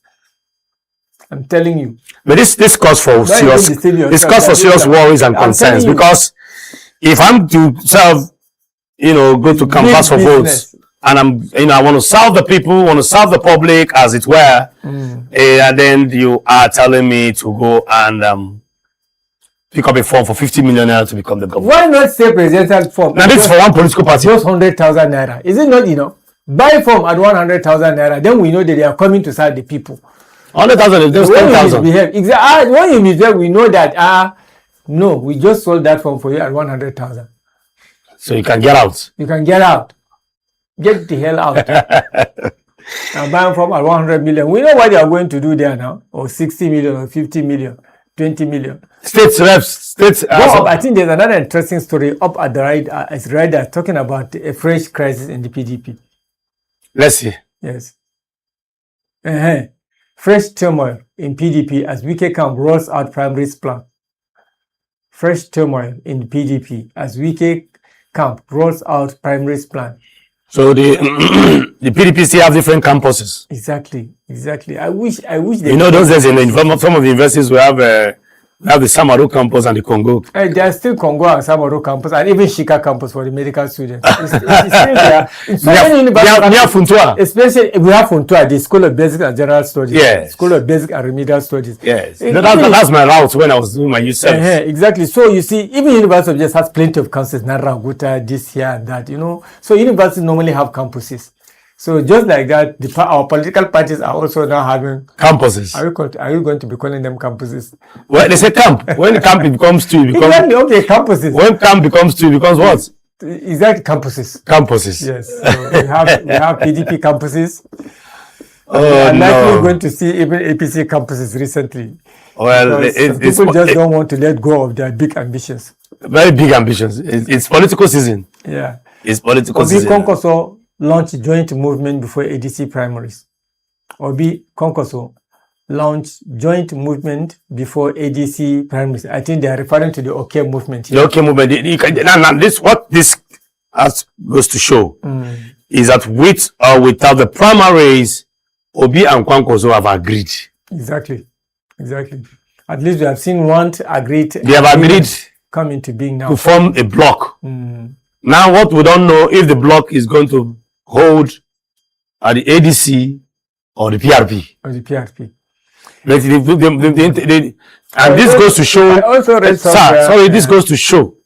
B: I'm telling you.
A: But this calls for serious worries and concerns, because if I'm to serve, go to canvass for votes, and I want to serve the people, want to serve the public, as it were, and then you are telling me to go and pick up a form for 50 million naira to become the governor.
B: Why not say presidential form?
A: Now this is for one political party.
B: Just 100,000 naira. Is it not enough? Buy form at 100,000 naira, then we know that they are coming to serve the people.
A: 100,000 is just 10,000.
B: Exactly. When you misbehave, we know that no, we just sold that form for you at 100,000.
A: So you can get out.
B: You can get out. Get the hell out. Now buying from at 100 million. We know what they are going to do there now. Or 60 million or 50 million, 20 million.
A: States reps, states.
B: I think there's another interesting story up at the right. It's right there talking about a fresh crisis in the PDP.
A: Let's see.
B: Yes. Fresh turmoil in PDP as Wike camp rolls out primaries plan. Fresh turmoil in PDP as Wike camp rolls out primaries plan. So
A: the the PDP still have different campuses.
B: Exactly. I wish they.
A: You know, those days in some of the universities we have the Samaru campus and the Congo.
B: There are still Congo and Samaru campus and even Shika campus for the medical students. It's still there.
A: Near Funtua.
B: Especially we have Funtua, the School of Basic and General Studies.
A: Yes.
B: School of Basic and Remedial Studies.
A: Yes. That's my route when I was doing my youth service.
B: Exactly. So you see, even University of Just has plenty of campuses, Naraguta, this here and that, you know. So universities normally have campuses. So just like that, our political parties are also now having
A: campuses.
B: Are you going to be calling them campuses?
A: Well, they say camp. When the camp becomes two, it becomes
B: exactly, okay, campuses.
A: When camp becomes two, it becomes what?
B: Exactly, campuses.
A: Campuses.
B: Yes. So we have PDP campuses.
A: Oh,
B: I'm likely going to see even APC campuses recently.
A: Well,
B: people just don't want to let go of their big ambitions.
A: Very big ambitions. It's political season.
B: Yeah.
A: It's political season.
B: Konkoso launch joint movement before ADC primaries. Obi Konkoso launch joint movement before ADC primaries. I think they are referring to the OK movement here.
A: The OK movement. What this goes to show is that with or without the primaries, Obi and Konkoso have agreed.
B: Exactly. At least we have seen one agreed.
A: They have agreed
B: come into being now
A: to form a block. Now, what we don't know if the block is going to hold at the ADC or the PRP. And this goes to show. I also read this goes to show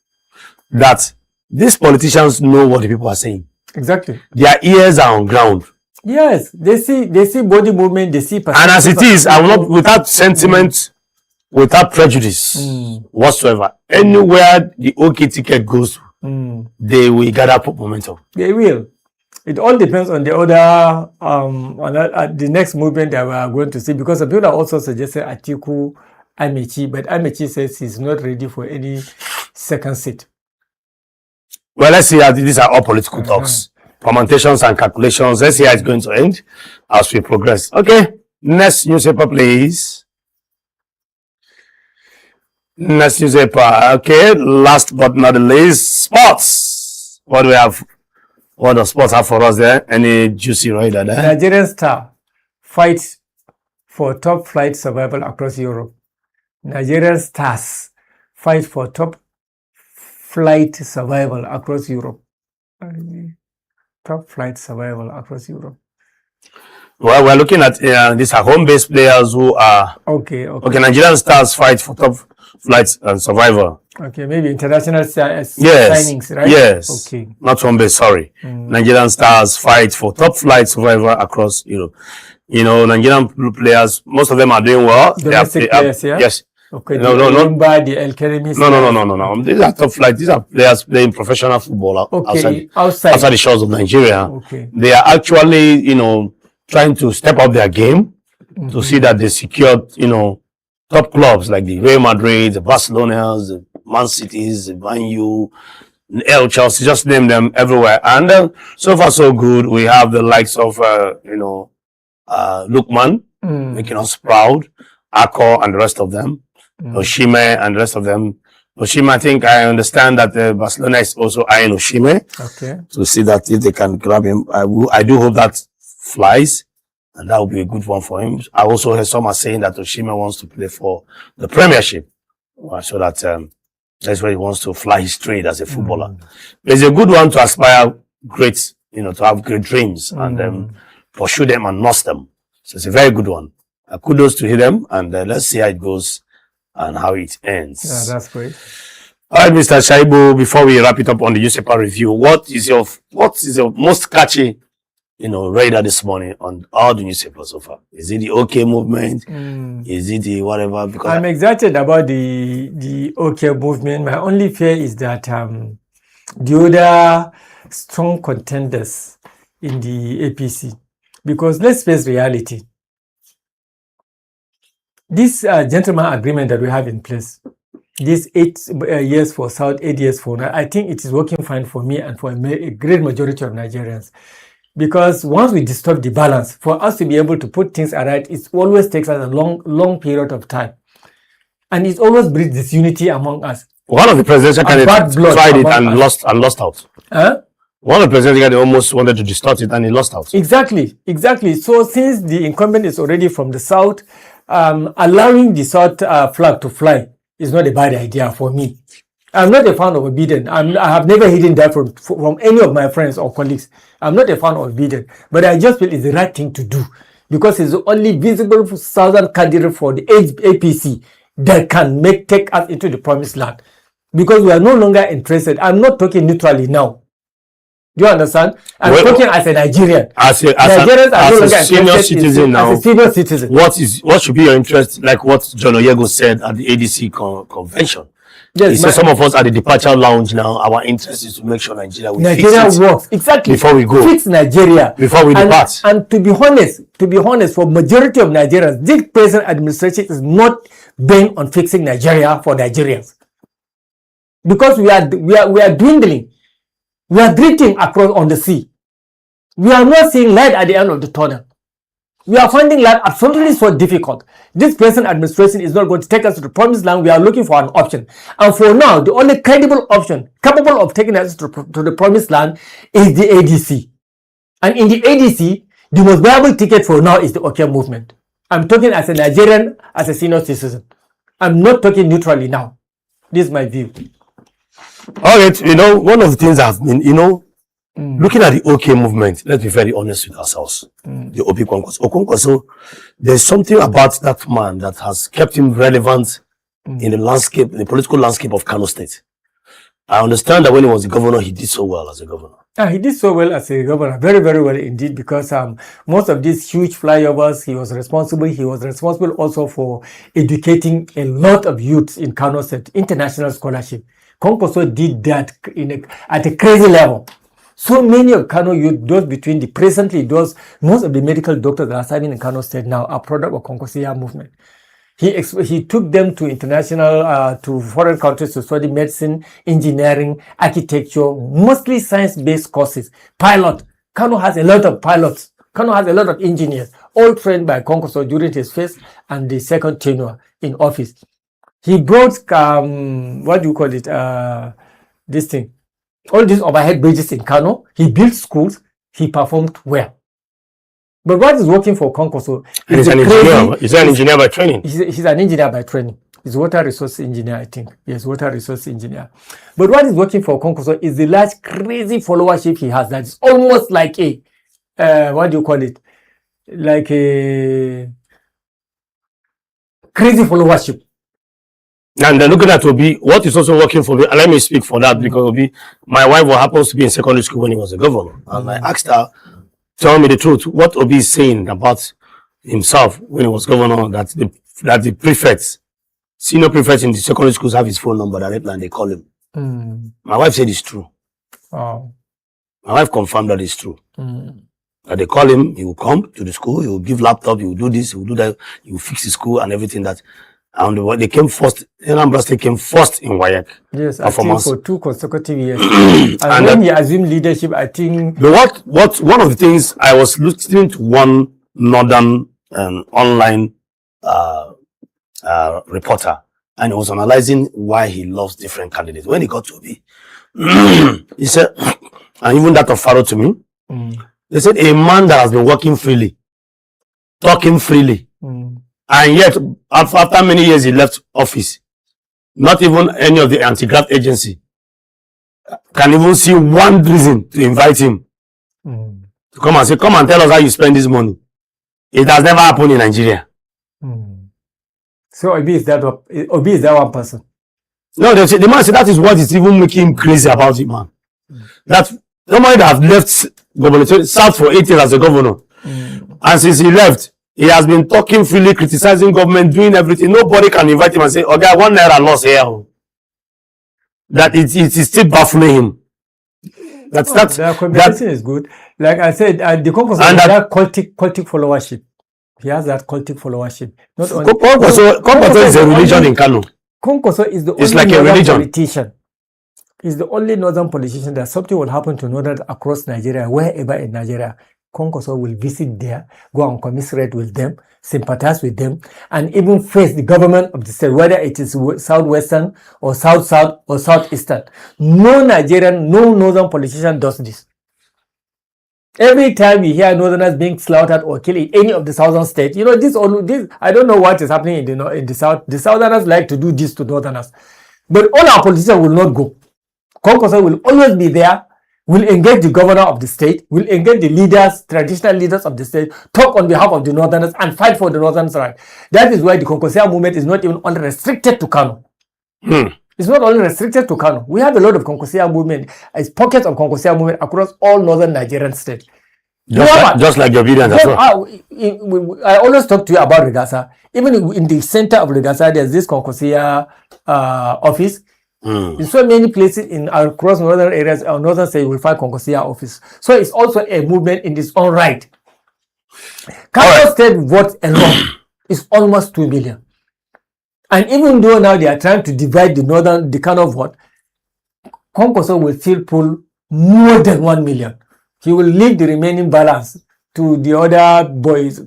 A: that these politicians know what the people are saying.
B: Exactly.
A: Their ears are on ground.
B: Yes, they see body movement, they see.
A: And as it is, I will not, without sentiment, without prejudice whatsoever. Anywhere the OK ticket goes, they will gather momentum.
B: They will. It all depends on the other, on the next movement that we are going to see, because some people are also suggesting Atiku Amechi, but Amechi says he's not ready for any second seat.
A: Well, let's see how these are all political talks, permutations and calculations. Let's see how it's going to end as we progress. Okay, next newspaper, please. Next newspaper. Okay, last but not the least, sports. What do we have? What does sports have for us there? Any juicy rider there?
B: Nigerian star fights for top flight survival across Europe. Nigerian stars fight for top flight survival across Europe. Top flight survival across Europe.
A: Well, we're looking at these are home-based players who are
B: okay.
A: Nigerian stars fight for top flight and survival.
B: Okay, maybe international signings, right?
A: Yes.
B: Okay.
A: Not home-based, sorry. Nigerian stars fight for top flight survival across Europe. You know, Nigerian players, most of them are doing well.
B: Domestic players, yeah?
A: Yes.
B: Okay, the El Keremi.
A: No. These are top flight. These are players playing professional football outside the shores of Nigeria.
B: Okay.
A: They are actually, trying to step up their game to see that they secured, top clubs like the Real Madrid, the Barcelonas, the Man Cities, the Man U, El Chelsea, just name them everywhere. And so far so good. We have the likes of, Lukman, making us proud, Akko and the rest of them, Oshime and the rest of them. Oshime, I think I understand that Barcelona is also eyeing Oshime.
B: Okay.
A: To see that if they can grab him. I do hope that flies, and that will be a good one for him. I also heard some are saying that Oshime wants to play for the Premiership, so that that's where he wants to fly his trade as a footballer. It's a good one to aspire great, to have great dreams and pursue them and nurse them. So it's a very good one. Kudos to them, and let's see how it goes and how it ends.
B: Yeah, that's great.
A: All right, Mr. Shaibu, before we wrap it up on the newspaper review, what is your most catchy, radar this morning on all the newspapers so far? Is it the OK movement? Is it the whatever? Because
B: I'm excited about the OK movement. My only fear is that the other strong contenders in the APC. Because let's face reality. This gentleman agreement that we have in place, this 8 years for South, 8 years for North, I think it is working fine for me and for a great majority of Nigerians. Because once we disturb the balance, for us to be able to put things right, it always takes us a long period of time. And it always breeds disunity among us.
A: One of the presidential candidates tried it and lost out.
B: Huh?
A: One of the presidential candidates almost wanted to distort it and he lost out.
B: Exactly. So since the incumbent is already from the South, allowing the South flag to fly is not a bad idea for me. I'm not a fan of Biden. I have never hidden that from any of my friends or colleagues. I'm not a fan of Biden, but I just feel it's the right thing to do because he's the only visible Southern candidate for the APC that can take us into the promised land. Because we are no longer interested. I'm not talking neutrally now. Do you understand? I'm talking as a Nigerian.
A: As a senior citizen now.
B: As a senior citizen.
A: What should be your interest? Like what John Oyego said at the ADC convention. Yes, he said some of us at the departure lounge now. Our interest is to make sure Nigeria
B: works exactly
A: before we go.
B: Fix Nigeria
A: before we depart.
B: And to be honest, for majority of Nigerians, this present administration is not bent on fixing Nigeria for Nigerians. Because we are dwindling. We are drifting across on the sea. We are not seeing light at the end of the tunnel. We are finding life absolutely so difficult. This present administration is not going to take us to the promised land. We are looking for an option. And for now, the only credible option capable of taking us to the promised land is the ADC. And in the ADC, the most viable ticket for now is the OK movement. I'm talking as a Nigerian, as a senior citizen. I'm not talking neutrally now. This is my view.
A: All right, one of the things I've been, looking at the OK movement, let's be very honest with ourselves. The OP Okonkwoso, there's something about that man that has kept him relevant in the landscape, in the political landscape of Kano State. I understand that when he was the governor, he did so well as a governor.
B: He did so well as a governor, very, very well indeed, because most of these huge flyovers, he was responsible. He was responsible also for educating a lot of youths in Kano State, international scholarship. Okonkwoso did that at a crazy level. So many of Kano youth, most of the medical doctors that are serving in Kano State now are product of Okonkwoso movement. He took them to international, to foreign countries to study medicine, engineering, architecture, mostly science-based courses. Pilot. Kano has a lot of pilots. Kano has a lot of engineers, all trained by Okonkwoso during his first and the second tenure in office. He brought, all these overhead bridges in Kano. He built schools. He performed well. But what is working for Okonkwoso is
A: He's an engineer by training.
B: He's an engineer by training. He's water resource engineer, I think. Yes, water resource engineer. But what is working for Okonkwoso is the large, crazy followership he has. That's almost like a, like a crazy followership.
A: And looking at Obi, what is also working for me, and let me speak for that, because Obi, my wife happens to be in secondary school when he was a governor. And I asked her, tell me the truth, what Obi is saying about himself when he was governor, that the prefects, senior prefects in the secondary schools have his phone number directly and they call him. My wife said it's true.
B: Oh.
A: My wife confirmed that it's true. That they call him, he will come to the school, he will give laptop, he will do this, he will do that, he will fix the school and everything that. And they came first, Anambra State came first in WAEC.
B: Yes, I think for 2 consecutive years. and when he assumed leadership, I think...
A: But one of the things, I was listening to one northern online reporter, and he was analyzing why he loves different candidates. When he got to Obi, he said, and even that of Pharaoh to me, they said a man that has been working freely, talking freely, and yet, after many years, he left office. Not even any of the anti-graft agency can even see one reason to invite him to come and say, come and tell us how you spend this money. It has never happened in Nigeria.
B: So Obi is that one person?
A: No, the man said that is what is even making him crazy about him, man. That somebody that have left governor, served for 8 years as a governor, and since he left, he has been talking freely, criticizing government, doing everything. Nobody can invite him and say, okay, 1 naira loss here. That it is still baffling him.
B: Their combination is good. Like I said, the Konkoso has that cultic followership. He has that cultic followership. Not only
A: Konkoso is a religion in Kano.
B: Konkoso is the only northern politician. He's the only northern politician that something will happen to northern across Nigeria, wherever in Nigeria. Konkoso will visit there, go and commiserate with them, sympathize with them, and even face the government of the state, whether it is southwestern or south or southeastern. No Nigerian, no northern politician does this. Every time you hear northerners being slaughtered or killed in any of the southern states, you know, this I don't know what is happening in the south. The southerners like to do this to northerners. But all our politicians will not go. Konkoso will always be there, will engage the governor of the state, will engage the leaders, traditional leaders of the state, talk on behalf of the northerners and fight for the northerners' right. That is why the Konkosia movement is not even only restricted to Kano. It's not only restricted to Kano. We have a lot of Konkosia movement, pockets of Konkosia movement across all northern Nigerian states.
A: Just like your video as well.
B: I always talk to you about Regasa. Even in the center of Regasa, there's this Konkosia office. In so many places across northern areas, or northern state, you will find Konkosia office. So it's also a movement in its own right. Kano state vote alone is almost 2 million. And even though now they are trying to divide the Kano vote, Konkoso will still pull more than 1 million. He will leave the remaining balance to the other boys.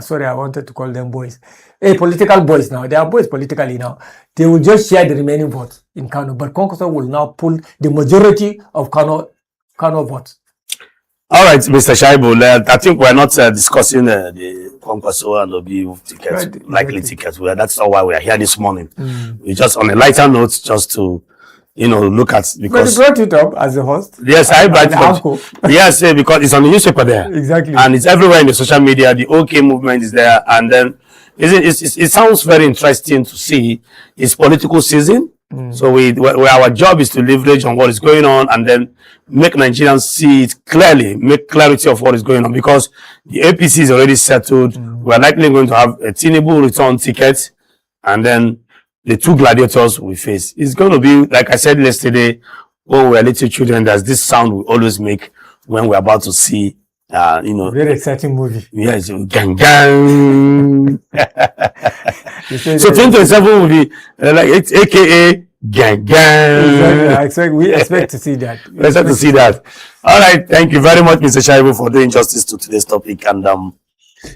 B: Sorry, I wanted to call them boys. Political boys now. They are boys politically now. They will just share the remaining votes in Kano. But Konkoso will now pull the majority of Kano votes.
A: All right, Mr. Shaibu, I think we're not discussing the Konkoso and Obi tickets, likely tickets. That's not why we are here this morning. We just on a lighter note, just to look at, because
B: but you brought it up as a host.
A: Yes, I brought it up. Yes, because it's on the newspaper there.
B: Exactly.
A: And it's everywhere in the social media. The OK movement is there. And then it sounds very interesting to see. It's political season. So our job is to leverage on what is going on and then make Nigerians see it clearly, make clarity of what is going on, because the APC is already settled. We're likely going to have a Tinubu return ticket, and then the two gladiators we face. It's going to be, like I said yesterday, when we were little children, there's this sound we always make when we're about to see,
B: very exciting movie.
A: Yes, gang gang. So 2027 will be like it's AKA gang gang.
B: Exactly. We expect to see that.
A: We expect to see that. All right, thank you very much, Mr. Shaibu, for doing justice to today's topic, and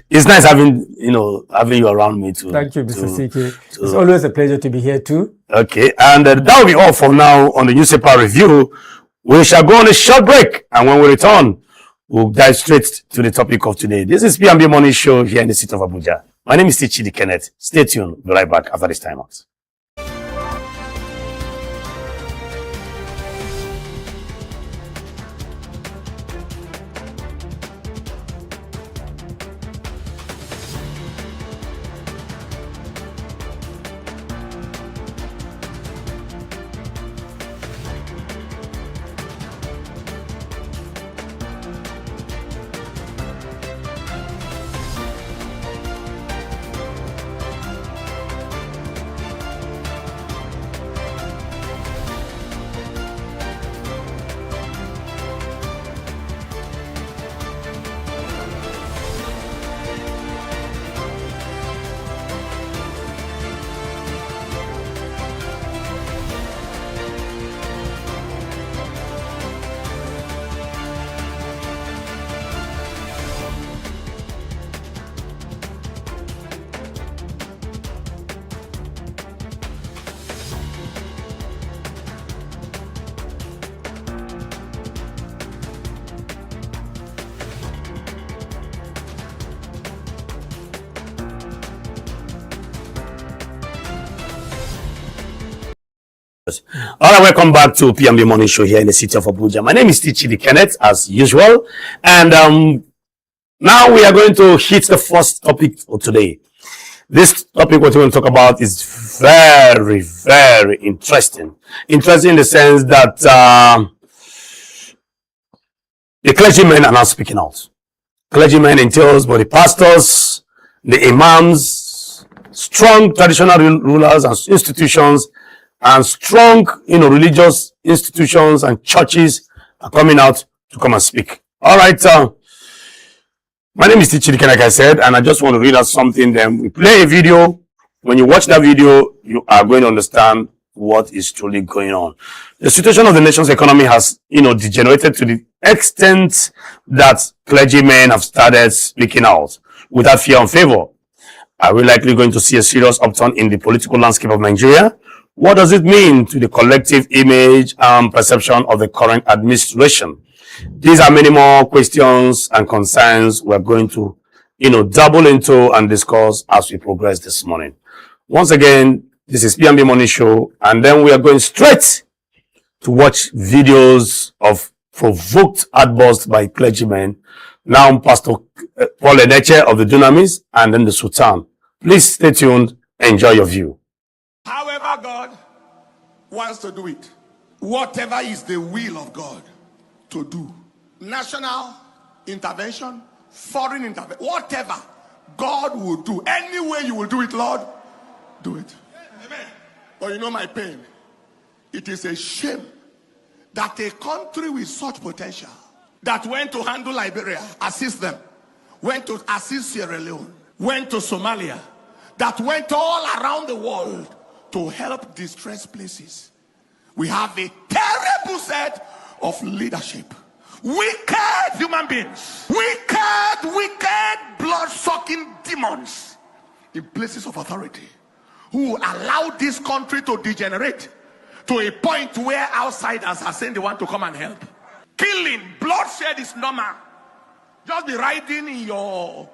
A: it's nice having you around me too.
B: Thank you, Mr. CK. It's always a pleasure to be here too.
A: Okay, and that will be all for now on the newspaper review. We shall go on a short break, and when we return, we'll dive straight to the topic of today. This is P&B Morning Show here in the city of Abuja. My name is Chidi Kenneth. Stay tuned. We'll be right back after this time out. All right, welcome back to P&B Morning Show here in the city of Abuja. My name is Chidi Kenneth, as usual, and now we are going to hit the first topic for today. This topic, what we're going to talk about, is very, very interesting. Interesting in the sense that the clergymen are now speaking out. Clergymen entails both the pastors, the imams, strong traditional rulers and institutions, and strong, religious institutions and churches are coming out to come and speak. All right. My name is Tichirike, like I said, and I just want to read out something. Then we play a video. When you watch that video, you are going to understand what is truly going on. The situation of the nation's economy has, degenerated to the extent that clergymen have started speaking out without fear and favor. Are we likely going to see a serious upturn in the political landscape of Nigeria? What does it mean to the collective image and perception of the current administration? These are many more questions and concerns we're going to, double into and discuss as we progress this morning. Once again, this is P&B Morning Show, and then we are going straight to watch videos of provoked outbursts by clergymen. Now, Pastor Paul Enenche of the Dunamis, and then the Sultan. Please stay tuned. Enjoy your view.
C: However God wants to do it, whatever is the will of God to do, national intervention, foreign intervention, whatever God will do, any way you will do it, Lord, do it. Amen. But you know my pain. It is a shame that a country with such potential, that went to handle Liberia, assist them, went to assist Sierra Leone, went to Somalia, that went all around the world to help distressed places. We have a terrible set of leadership. Wicked human beings. Wicked blood-sucking demons in places of authority who allow this country to degenerate to a point where outsiders are saying they want to come and help. Killing, bloodshed is normal. Just be riding in your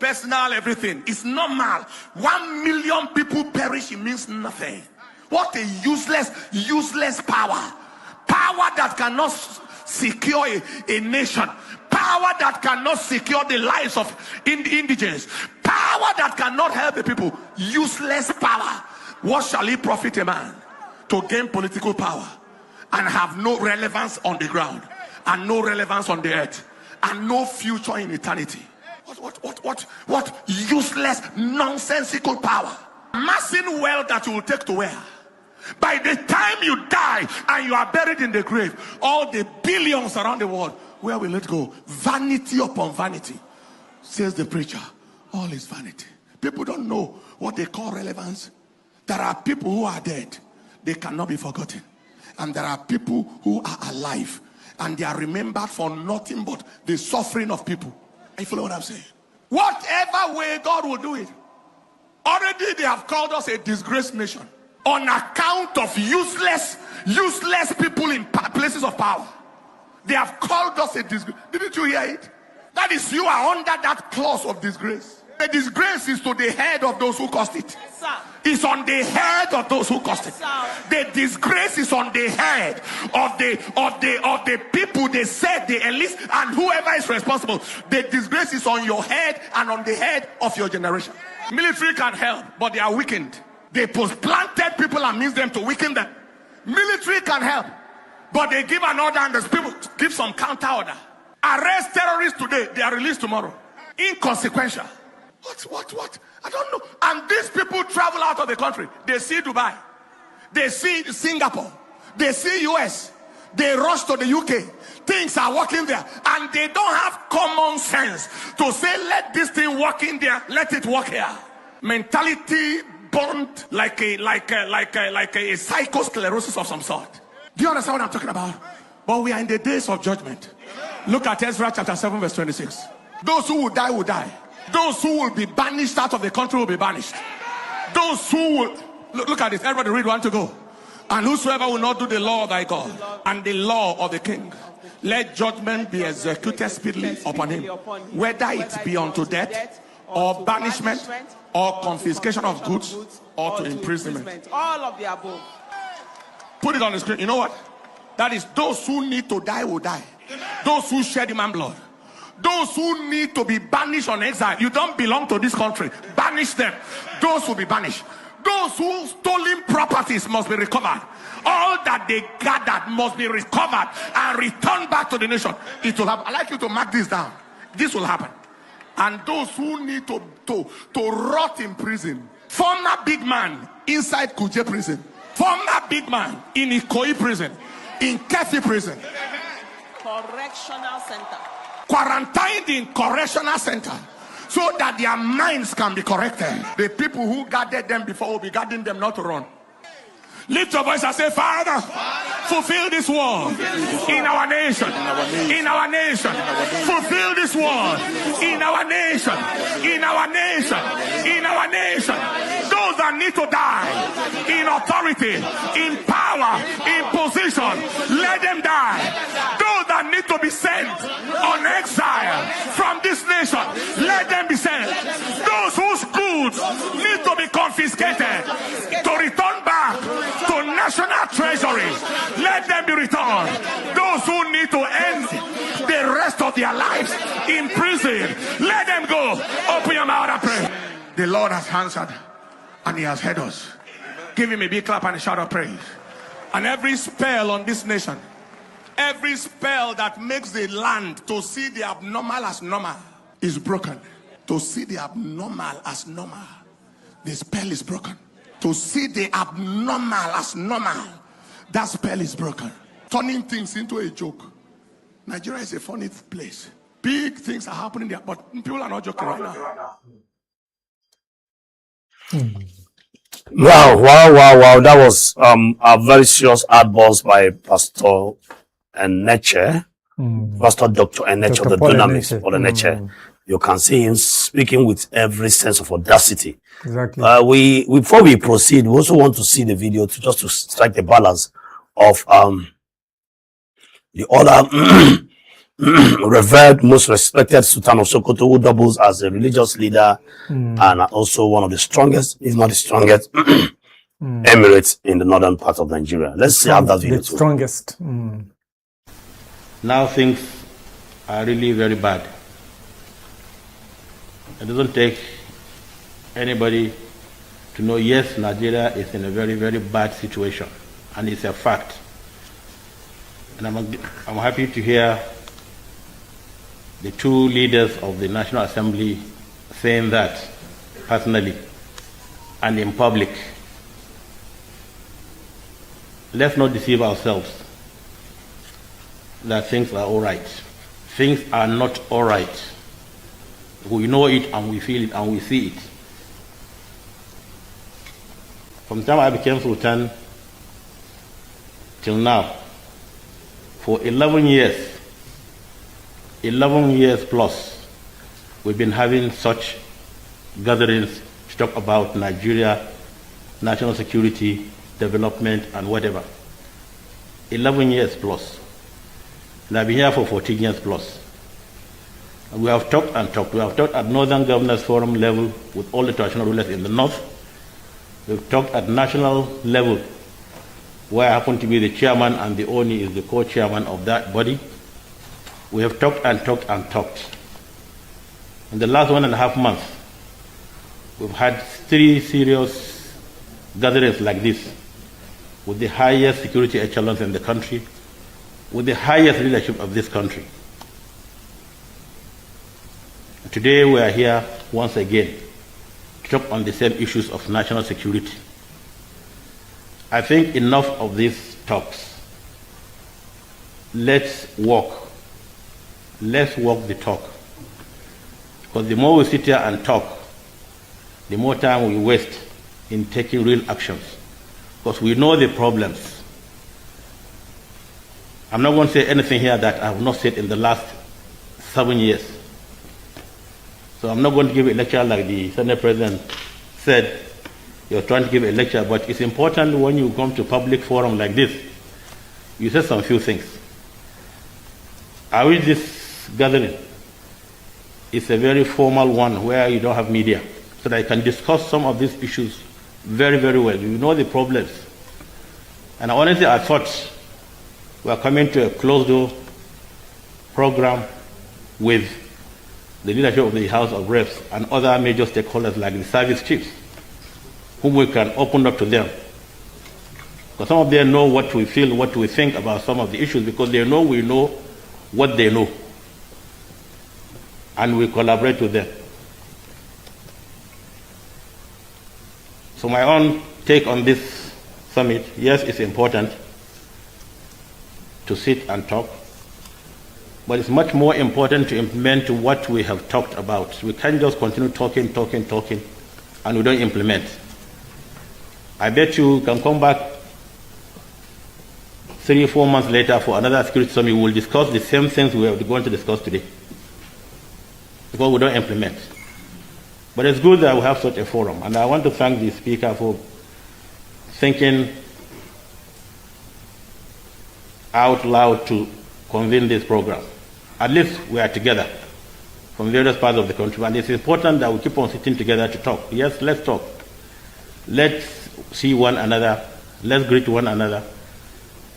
C: personal everything. It's normal. 1 million people perish, it means nothing. What a useless power. Power that cannot secure a nation. Power that cannot secure the lives of indigents. Power that cannot help the people. Useless power. What shall it profit a man to gain political power and have no relevance on the ground and no relevance on the earth and no future in eternity? What useless, nonsensical power. Amassing wealth that you will take to where? By the time you die and you are buried in the grave, all the billions around the world, where will it go? Vanity upon vanity, says the preacher. All is vanity. People don't know what they call relevance. There are people who are dead, they cannot be forgotten. And there are people who are alive and they are remembered for nothing but the suffering of people. You follow what I'm saying? Whatever way God will do it. Already they have called us a disgraced nation on account of useless people in places of power. They have called us a disgrace. Didn't you hear it? That is, you are under that clause of disgrace. The disgrace is to the head of those who caused it. It's on the head of those who caused it. The disgrace is on the head of the people they said the elite and whoever is responsible. The disgrace is on your head and on the head of your generation. Military can help, but they are weakened. They post-planted people and means them to weaken them. Military can help, but they give an order and the people give some counter order. Arrest terrorists today, they are released tomorrow. Inconsequential. What? I don't know. And these people travel out of the country. They see Dubai. They see Singapore. They see US. They rush to the UK. Things are working there. And they don't have common sense to say, let this thing work in there, let it work here. Mentality burnt like a psychosclerosis of some sort. Do you understand what I'm talking about? But we are in the days of judgment. Look at Ezra chapter 7 verse 26. Those who will die will die. Those who will be banished out of the country will be banished. Those who will... Look at this. Everybody read one to go. And whosoever will not do the law of thy God and the law of the king, let judgment be executed speedily upon him, whether it be unto death or banishment or confiscation of goods or to imprisonment.
D: All of the above.
C: Put it on the screen. You know what? That is, those who need to die will die. Those who shed human blood. Those who need to be banished on exile. You don't belong to this country. Banish them. Those will be banished. Those who stolen properties must be recovered. All that they gathered must be recovered and returned back to the nation. It will happen. I'd like you to mark this down. This will happen. And those who need to rot in prison. Former big man inside Kuje prison. Former big man in Ikoyi prison. In Kefi prison.
D: correctional center.
C: Quarantined in correctional center so that their minds can be corrected. The people who guarded them before will be guarding them not to run. Lift your voice and say, Father, fulfill this word in our nation. In our nation. Fulfill this word in our nation. In our nation. In our nation. Those that need to die in authority, in power, in position, let them die. Those that need to be sent on exile from this nation, let them be sent. Those whose goods need to be confiscated to return back to national treasury, let them be returned. Those who need to end the rest of their lives in prison, let them go. Open your mouth and pray. The Lord has answered and he has heard us. Give him a big clap and a shout of praise. And every spell on this nation, every spell that makes the land to see the abnormal as normal is broken. To see the abnormal as normal, the spell is broken. To see the abnormal as normal, that spell is broken. Turning things into a joke. Nigeria is a funny place. Big things are happening there, but people are not joking right now.
A: Wow. That was a very serious outburst by Pastor Enenche. Pastor Dr. Enenche of the
B: Paul
A: Dunamis, Paul Enenche. You can see him speaking with every sense of audacity.
B: Exactly.
A: Before we proceed, we also want to see the video to strike the balance of the other revered, most respected Sultan of Sokoto, who doubles as a religious leader and also one of the strongest, if not the strongest, emirates in the northern part of Nigeria. Let's see how that video.
B: The strongest.
E: Now things are really very bad. It doesn't take anybody to know, yes, Nigeria is in a very, very bad situation, and it's a fact. And I'm happy to hear the two leaders of the National Assembly saying that personally and in public. Let's not deceive ourselves that things are all right. Things are not all right. We know it and we feel it and we see it. From the time I became Sultan till now, for 11 years plus, we've been having such gatherings to talk about Nigeria, national security, development, and whatever. 11 years plus. And I've been here for 14 years plus. And we have talked and talked. We have talked at Northern Governors Forum level with all the traditional rulers in the north. We've talked at national level, where I happen to be the chairman and the Oni is the co-chairman of that body. We have talked and talked and talked. In the last 1.5 months, we've had 3 serious gatherings like this, with the highest security echelons in the country, with the highest leadership of this country. Today we are here once again to talk on the same issues of national security. I think enough of these talks. Let's walk the talk. Because the more we sit here and talk, the more time we waste in taking real actions. Because we know the problems. I'm not going to say anything here that I have not said in the last 7 years. So I'm not going to give a lecture like the Senate President said. You're trying to give a lecture, but it's important when you come to public forum like this, you say some few things. I wish this gathering is a very formal one where you don't have media, so that I can discuss some of these issues very, very well. You know the problems. And honestly, I thought we are coming to a closed-door program with the leadership of the House of Reps and other major stakeholders like the service chiefs, whom we can open up to them. Because some of them know what we feel, what we think about some of the issues, because they know we know what they know. And we collaborate with them. So my own take on this summit, yes, it's important to sit and talk, But it's much more important to implement what we have talked about. We can't just continue talking, and we don't implement. I bet you can come back 3 or 4 months later for another security summit. We will discuss the same things we are going to discuss today, because we don't implement. But it's good that we have such a forum, and I want to thank the speaker for thinking out loud to convene this program. At least we are together from various parts of the country, and it's important that we keep on sitting together to talk. Yes, let's talk. Let's see one another. Let's greet one another,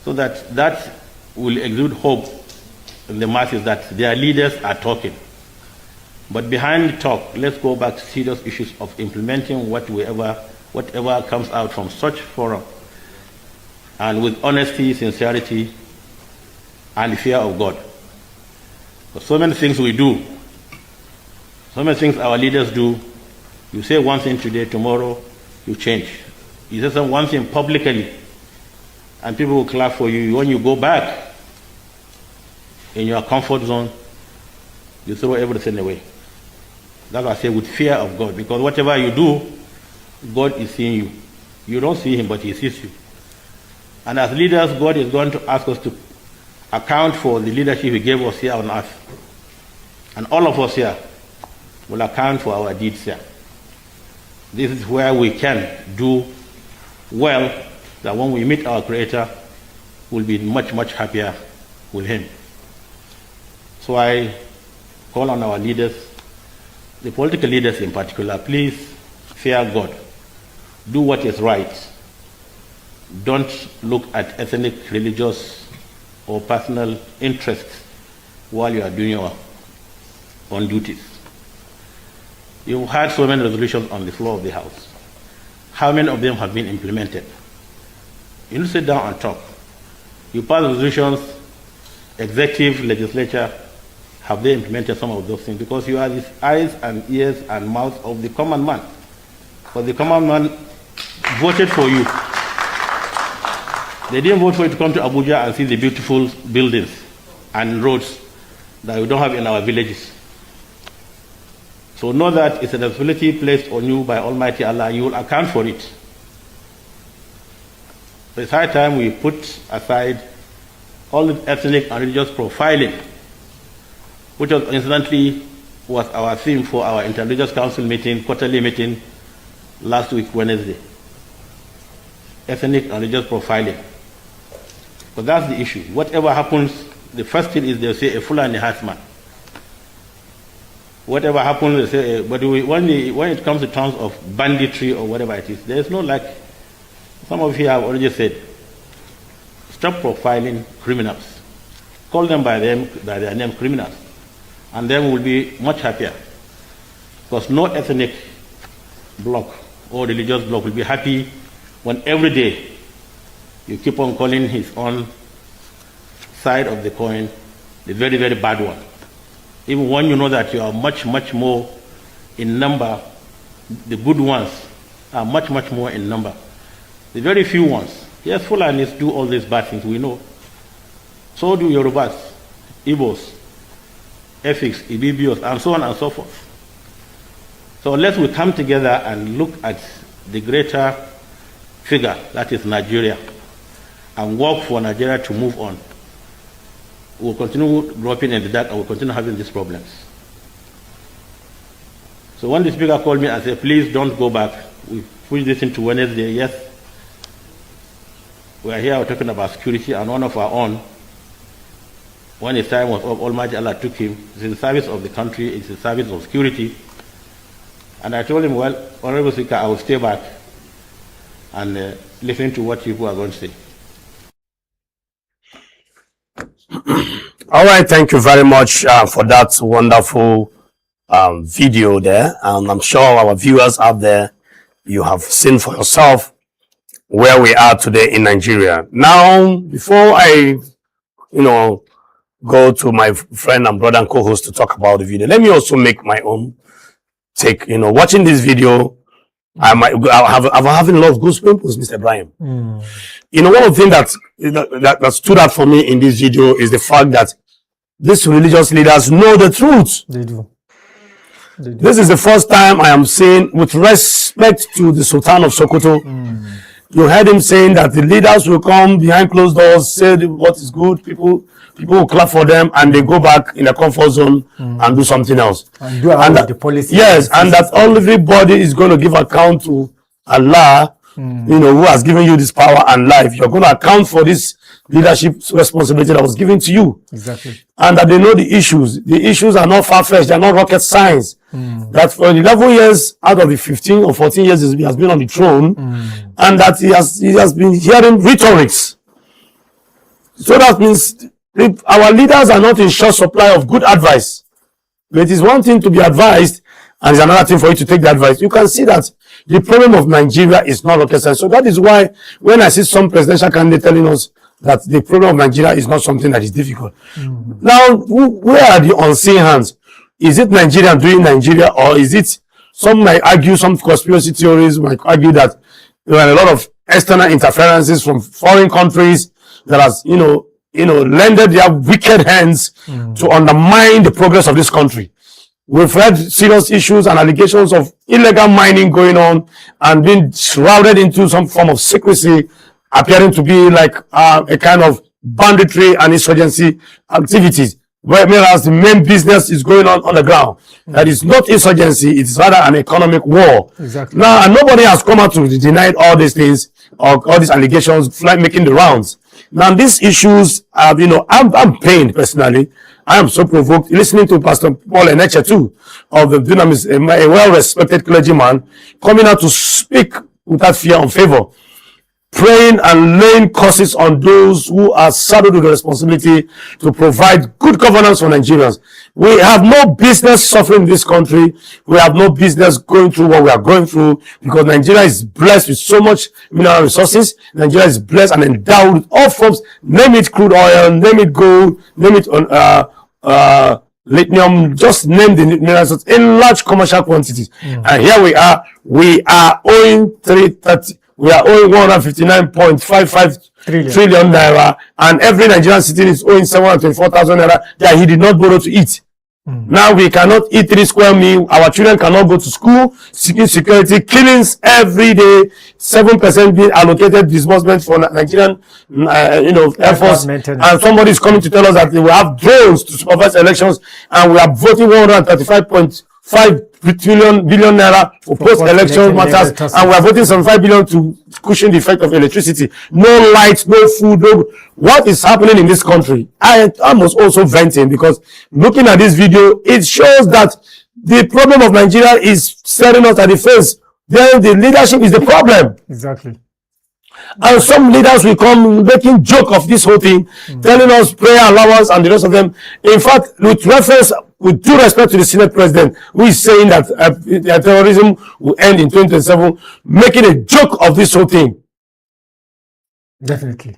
E: so that will exude hope in the masses that their leaders are talking. But behind the talk, let's go back to serious issues of implementing whatever comes out from such forum, and with honesty, sincerity, and fear of God. So many things we do, so many things our leaders do. You say one thing today, tomorrow you change. You say one thing publicly, and people will clap for you. When you go back in your comfort zone, you throw everything away. That's why I say with fear of God, because whatever you do, God is seeing you. You don't see him, but he sees you. And as leaders, God is going to ask us to account for the leadership he gave us here on earth. And all of us here will account for our deeds here. This is where we can do well, that when we meet our Creator, we'll be much, much happier with him. So I call on our leaders, the political leaders in particular, please fear God. Do what is right. Don't look at ethnic, religious, or personal interests while you are doing your own duties. You've had so many resolutions on the floor of the House. How many of them have been implemented? You need to sit down and talk. You pass resolutions, executive, legislature, have they implemented some of those things? Because you are the eyes and ears and mouth of the common man. But the common man voted for you. They didn't vote for you to come to Abuja and see the beautiful buildings and roads that we don't have in our villages. So know that it's a responsibility placed on you by Almighty Allah. You will account for it. It's high time we put aside all the ethnic and religious profiling, which was incidentally was our theme for our Interreligious Council meeting, quarterly meeting last week, Wednesday. Ethnic and religious profiling. But that's the issue. Whatever happens, the first thing is they'll say a Fulani herdsman. Whatever happens, they say, but when it comes to terms of banditry or whatever it is, there's no, like some of you have already said, stop profiling criminals. Call them by their name, criminals. And then we'll be much happier. Because no ethnic bloc or religious bloc will be happy when every day you keep on calling his own side of the coin the very, very bad one. Even when you know that you are much, much more in number, the good ones are much, much more in number. The very few ones, yes, Fulanis do all these bad things, we know. So do Yorubas, Igbos, Efiks, Ibibios, and so on and so forth. So unless we come together and look at the greater figure, that is Nigeria, and work for Nigeria to move on, we'll continue groping in the dark and we'll continue having these problems. So when the speaker called me and said, please don't go back, we push this into Wednesday, yes. We are here, we're talking about security, and one of our own, when his time was up, Almighty Allah took him. It's in the service of the country, it's in the service of security. And I told him, well, Honorable Speaker, I will stay back and listen to what people are going to say.
A: All right, thank you very much for that wonderful video there. And I'm sure our viewers out there, you have seen for yourself where we are today in Nigeria. Now, before I, go to my friend and brother and co-host to talk about the video, let me also make my own take. Watching this video, I'm having a lot of goosebumps, Mr. Ibrahim. One of the things that stood out for me in this video is the fact that these religious leaders know the truth.
B: They do.
A: This is the first time I am saying, with respect to the Sultan of Sokoto, you heard him saying that the leaders will come behind closed doors, say what is good, people will clap for them, and they go back in a comfort zone and do something else.
B: And do away with the policy.
A: Yes, and that everybody is going to give account to Allah, who has given you this power and life. You're going to account for this leadership responsibility that was given to you.
B: Exactly.
A: And that they know the issues. The issues are not far-fetched. They are not rocket science. That for 11 years out of the 15 or 14 years he has been on the throne, and that he has been hearing rhetorics. So that means if our leaders are not in short supply of good advice. It is one thing to be advised, and it's another thing for you to take the advice. You can see that the problem of Nigeria is not rocket science. So that is why when I see some presidential candidate telling us that the problem of Nigeria is not something that is difficult. Now, where are the unseen hands? Is it Nigeria doing Nigeria, or is it, some might argue, some conspiracy theories might argue that there are a lot of external interferences from foreign countries that has, lended their wicked hands to undermine the progress of this country. We've had serious issues and allegations of illegal mining going on and being shrouded into some form of secrecy, appearing to be like a kind of banditry and insurgency activities, whereas the main business is going on the ground. That is not insurgency, it's rather an economic war.
B: Exactly.
A: Now, and nobody has come out to deny all these things, or all these allegations making the rounds. Now, these issues, I'm pained personally. I am so provoked listening to Pastor Paul Enenche too, of the Dunamis, a well-respected clergyman, coming out to speak without fear or favor, praying and laying curses on those who are saddled with the responsibility to provide good governance for Nigerians. We have no business suffering in this country. We have no business going through what we are going through, because Nigeria is blessed with so much mineral resources. Nigeria is blessed and endowed with all forms, name it crude oil, name it gold, name it lithium, just name the minerals in large commercial quantities. And here we are owing 159.55 trillion naira, and every Nigerian citizen is owing 724,000 naira that he did not borrow to eat. Now we cannot eat 3 square meal. Our children cannot go to school. Security killings every day. 7% being allocated disbursement for Nigerian, Air Force. And somebody is coming to tell us that they will have drones to supervise elections, and we are voting 135.5 billion naira for post-election matters, and we are voting 75 billion to cushion the effect of electricity. No light, no food, no. What is happening in this country? I was also venting, because looking at this video, it shows that the problem of Nigeria is staring us at the face. Then the leadership is the problem.
B: Exactly.
A: And some leaders will come making joke of this whole thing, telling us prayer allowance and the rest of them. In fact, with due respect to the Senate President, who is saying that terrorism will end in 2027, making a joke of this whole thing.
B: Definitely.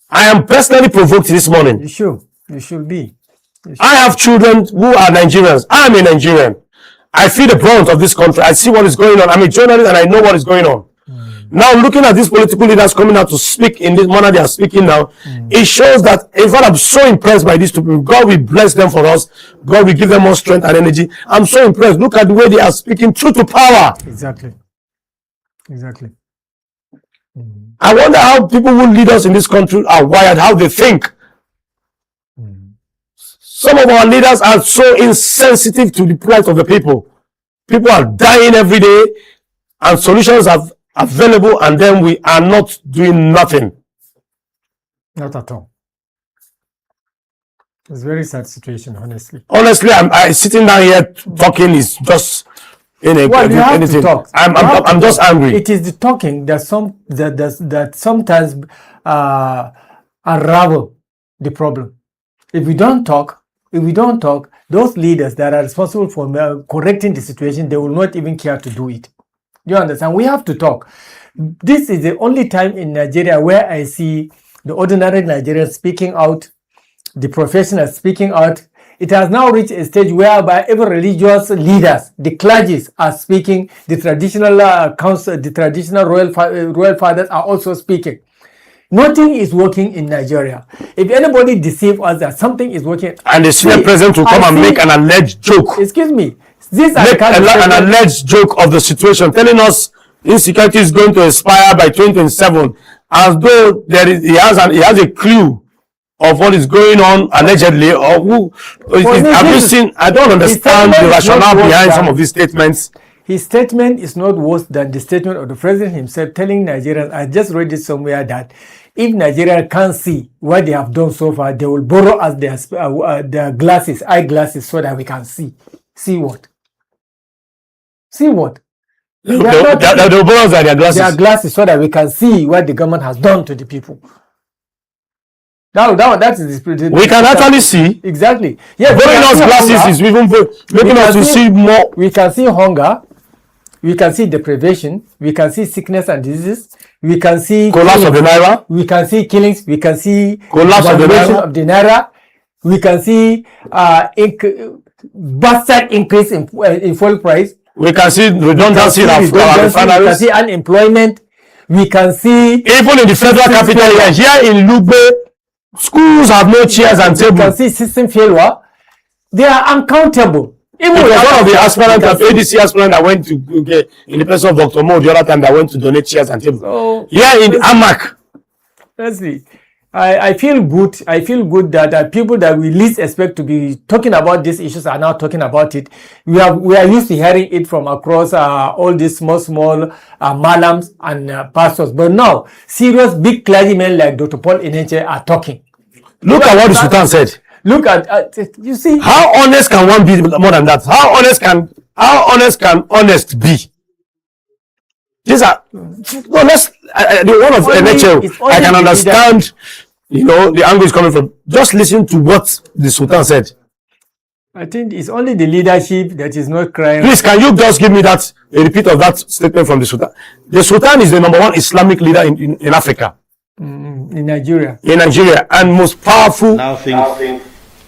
A: I am personally provoked this morning.
B: You should be.
A: I have children who are Nigerians. I am a Nigerian. I feel the brunt of this country. I see what is going on. I'm a journalist and I know what is going on. Now, looking at these political leaders coming out to speak in this manner they are speaking now, it shows that, in fact, I'm so impressed by these two people. God will bless them for us. God will give them more strength and energy. I'm so impressed. Look at the way they are speaking truth to power.
B: Exactly.
A: I wonder how people who lead us in this country are wired, how they think. Some of our leaders are so insensitive to the plight of the people. People are dying every day, and solutions are available, and then we are not doing nothing.
B: Not at all. It's a very sad situation, honestly.
A: Honestly, I'm sitting down here talking is just
B: you have to talk.
A: I'm just angry.
B: It is the talking that sometimes unravel the problem. If we don't talk, those leaders that are responsible for correcting the situation, they will not even care to do it. You understand? We have to talk. This is the only time in Nigeria where I see the ordinary Nigerians speaking out, the professionals speaking out. It has now reached a stage whereby even religious leaders, the clergies, are speaking. The traditional council, the traditional royal fathers are also speaking. Nothing is working in Nigeria. If anybody deceives us that something is working,
A: and the senior president will come and make an alleged joke.
B: Excuse me. This
A: Make an alleged joke of the situation, telling us insecurity is going to expire by 2027, as though he has a clue of what is going on allegedly, or who. I don't understand the rationale behind some of these statements.
B: His statement is not worse than the statement of the president himself telling Nigerians, I just read it somewhere, that if Nigeria can't see what they have done so far, they will borrow us their glasses, eyeglasses, so that we can see. See what? See what?
A: They will borrow us their glasses.
B: Their glasses, so that we can see what the government has done to the people. That is the
A: we can actually see.
B: Exactly. Yes,
A: borrowing us glasses is even making us to see more.
B: We can see hunger. We can see deprivation. We can see sickness and diseases. We can see
A: collapse of the naira.
B: We can see killings. We can see
A: collapse of the
B: naira. We can see bastard increase in fuel price.
A: We can see redundancy of our refineries.
B: We can see unemployment. We can see
A: even in the federal capital here in Lugbe, schools have no chairs and tables.
B: We can see system failure. They are uncountable.
A: Even one of the aspirants, ADC aspirant that went to get in the person of Dr. Mo the other time that went to donate chairs and tables.
B: So,
A: in Amak.
B: Honestly, I feel good. I feel good that people that we least expect to be talking about these issues are now talking about it. We are used to hearing it from across all these small malams and pastors, but now serious big clergymen like Dr. Paul Enenche are talking.
A: Look at what the Sultan said.
B: Look at you see.
A: How honest can one be more than that? How honest can honest be? These are the one of Enenche. I can understand, the angle is coming from. Just listen to what the Sultan said.
B: I think it's only the leadership that is not crying.
A: Please, can you just give me a repeat of that statement from the Sultan? The Sultan is the #1 Islamic leader in Africa.
B: In Nigeria.
A: In Nigeria, and most powerful.
E: Now things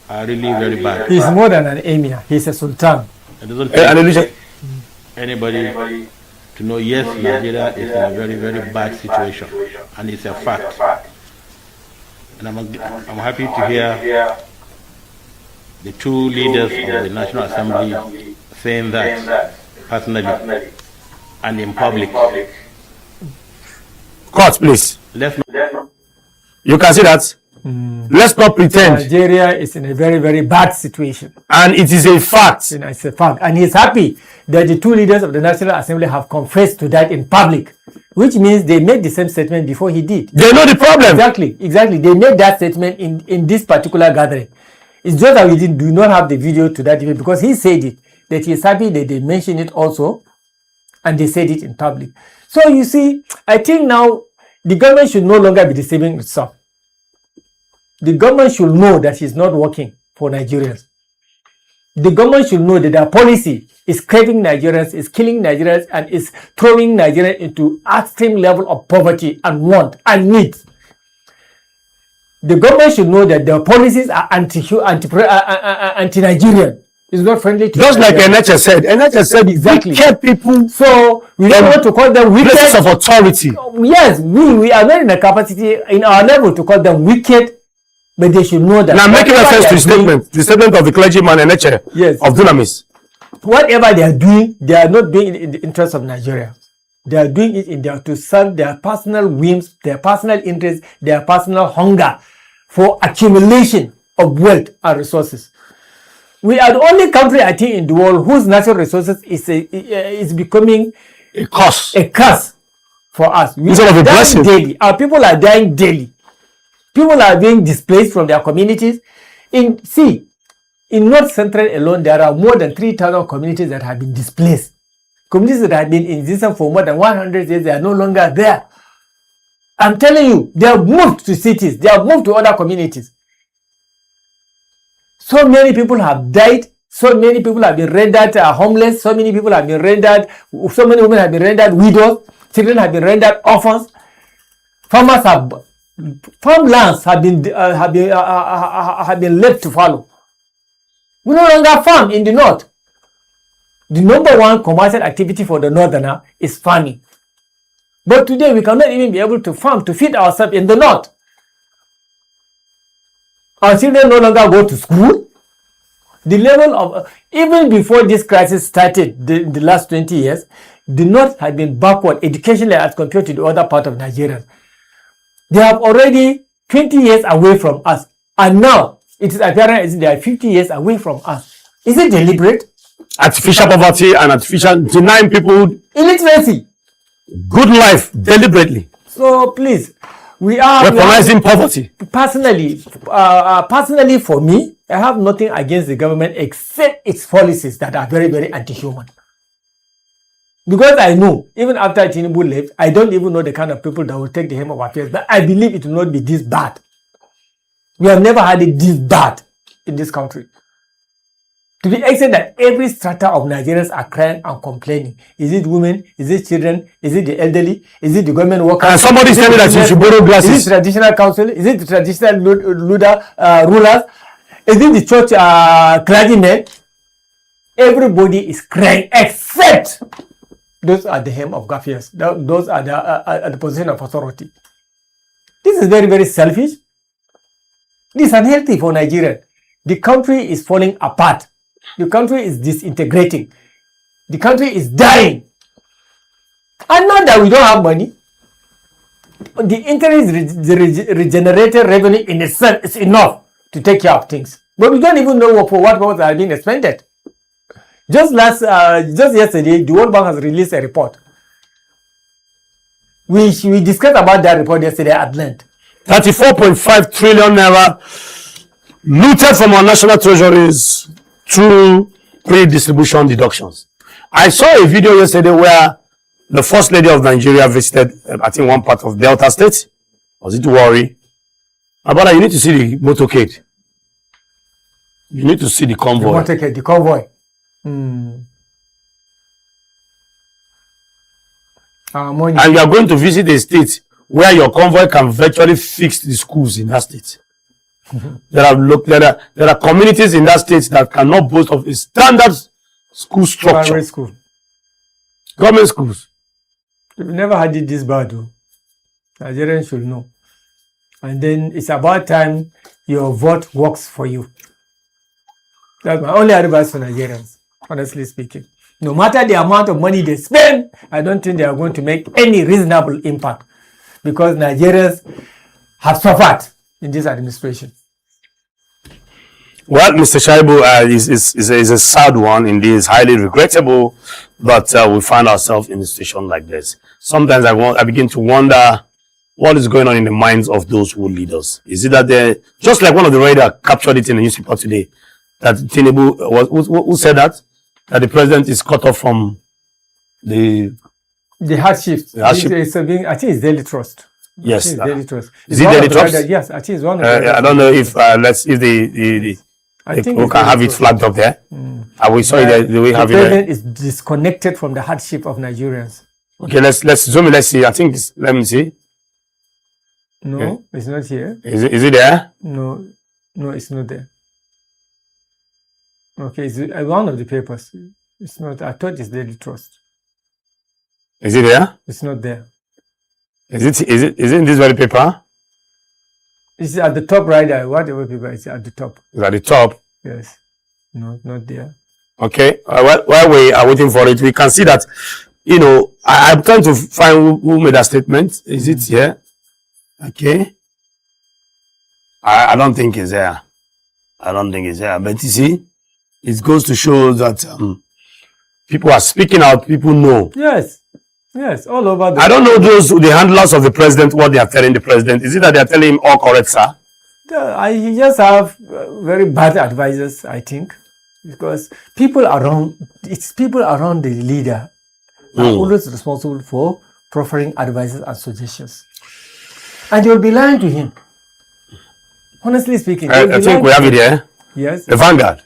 E: are really very bad.
B: He's more than an emir. He's a sultan.
E: It doesn't take anybody to know, yes, Nigeria is in a very, very bad situation, and it's a fact. And I'm happy to hear the two leaders of the National Assembly saying that personally and in public.
A: Court, please. You can see that. Let's not pretend.
B: Nigeria is in a very, very bad situation.
A: And it is a fact.
B: It's a fact. And he's happy that the two leaders of the National Assembly have confessed to that in public, which means they made the same statement before he did.
A: They know the problem.
B: Exactly. They made that statement in this particular gathering. It's just that we do not have the video to that event, because he said it, that he's happy that they mentioned it also, and they said it in public. So you see, I think now the government should no longer be deceiving itself. The government should know that it's not working for Nigerians. The government should know that their policy is craving Nigerians, is killing Nigerians, and is throwing Nigerians into extreme level of poverty and want and need. The government should know that their policies are anti-Nigerian. It's not friendly to
A: just like Enenche said. Enenche said
B: exactly.
A: Wicked people.
B: So we don't want to call them wicked.
A: Places of authority.
B: Yes, we are not in a capacity in our level to call them wicked, but they should know that.
A: Now, making reference to the statement of the clergyman Enenche of Dunamis.
B: Whatever they are doing, they are not doing it in the interest of Nigeria. They are doing it to serve their personal whims, their personal interests, their personal hunger for accumulation of wealth and resources. We are the only country, I think, in the world whose natural resources is becoming
A: a curse
B: for us. We
A: Instead
B: are
A: of a
B: dying
A: blessing.
B: daily. Our people are dying daily. People are being displaced from their communities. In North Central alone, there are more than 3,000 communities that have been displaced. Communities that have been in existence for more than 100 years, they are no longer there. I'm telling you, they have moved to cities. They have moved to other communities. So many people have died. So many people have been rendered homeless. So many people have been rendered. So many women have been rendered widows. Children have been rendered orphans. Farmlands have been left to follow. We no longer farm in the north. The #1 commercial activity for the northerner is farming. But today we cannot even be able to farm to feed ourselves in the north. Our children no longer go to school. The level of, even before this crisis started, the last 20 years, the north had been backward educationally as compared to the other part of Nigeria. They have already 20 years away from us. And now, it is apparent as they are 50 years away from us. Is it deliberate?
A: Artificial poverty and artificial denying people
B: Illiteracy.
A: good life deliberately.
B: So please, we are
A: Weaponizing poverty.
B: Personally for me, I have nothing against the government except its policies that are very, very anti-human. Because I know, even after Tinubu left, I don't even know the kind of people that will take the helm of affairs. But I believe it will not be this bad. We have never had it this bad in this country. To the extent that every strata of Nigerians are crying and complaining. Is it women? Is it children? Is it the elderly? Is it the government workers?
A: And somebody is telling me that you should borrow glasses.
B: Is it traditional council? Is it the traditional rulers? Is it the church clergymen? Everybody is crying except those are the hem of affairs. Those are the position of authority. This is very, very selfish. This is unhealthy for Nigeria. The country is falling apart. The country is disintegrating. The country is dying. And not that we don't have money. The interest regenerated revenue in itself is enough to take care of things. But we don't even know for what are being expended. Just yesterday, the World Bank has released a report. We discussed about that report yesterday at length.
A: 34.5 trillion naira looted from our national treasuries through pre-distribution deductions. I saw a video yesterday where the First Lady of Nigeria visited, I think, one part of Delta State. Was it Warri? But you need to see the motorcade. You need to see the convoy.
B: The motorcade, the convoy.
A: And you are going to visit a state where your convoy can virtually fix the schools in that state. There are communities in that state that cannot boast of a standard school structure.
B: Primary school.
A: Government schools.
B: We've never had it this bad, though. Nigerians should know. And then it's about time your vote works for you. That's my only advice for Nigerians, honestly speaking. No matter the amount of money they spend, I don't think they are going to make any reasonable impact because Nigerians have suffered in this administration.
A: Well, Mr. Shaibu, is a sad one indeed. It's highly regrettable that we find ourselves in a situation like this. Sometimes I begin to wonder what is going on in the minds of those who lead us. Is it that they're just like one of the radar captured it in the newspaper today that Tinubu who said that the president is cut off from the
B: hardship. I think it's daily trust.
A: Yes,
B: daily trust.
A: Is it daily trust?
B: Yes, I think it's one of the
A: I don't know if we can have it flagged up there. We saw it. Do we have it there?
B: The president is disconnected from the hardship of Nigerians.
A: Okay, let's zoom in. Let's see. I think let me see.
B: No,
A: okay.
B: It's not here.
A: Is it there?
B: No, it's not there. Okay, it's one of the papers. It's not. I thought it's daily trust.
A: Is it there?
B: It's not there.
A: Is it in this very paper?
B: It's at the top right there. Whatever paper is at the top.
A: It's at the top.
B: Yes. No, not there.
A: Okay. While we are waiting for it, we can see that, I'm trying to find who made that statement. Is it here? Okay. I don't think it's there. But you see, it goes to show that people are speaking out. People know.
B: Yes, all over.
A: I don't know the handlers of the president, what they are telling the president. Is it that they are telling him all correct, sir?
B: I just have very bad advisors, I think, because people around the leader are always responsible for proffering advices and suggestions, and they will be lying to him. Honestly speaking,
A: I think we have it here.
B: Yes,
A: the Vanguard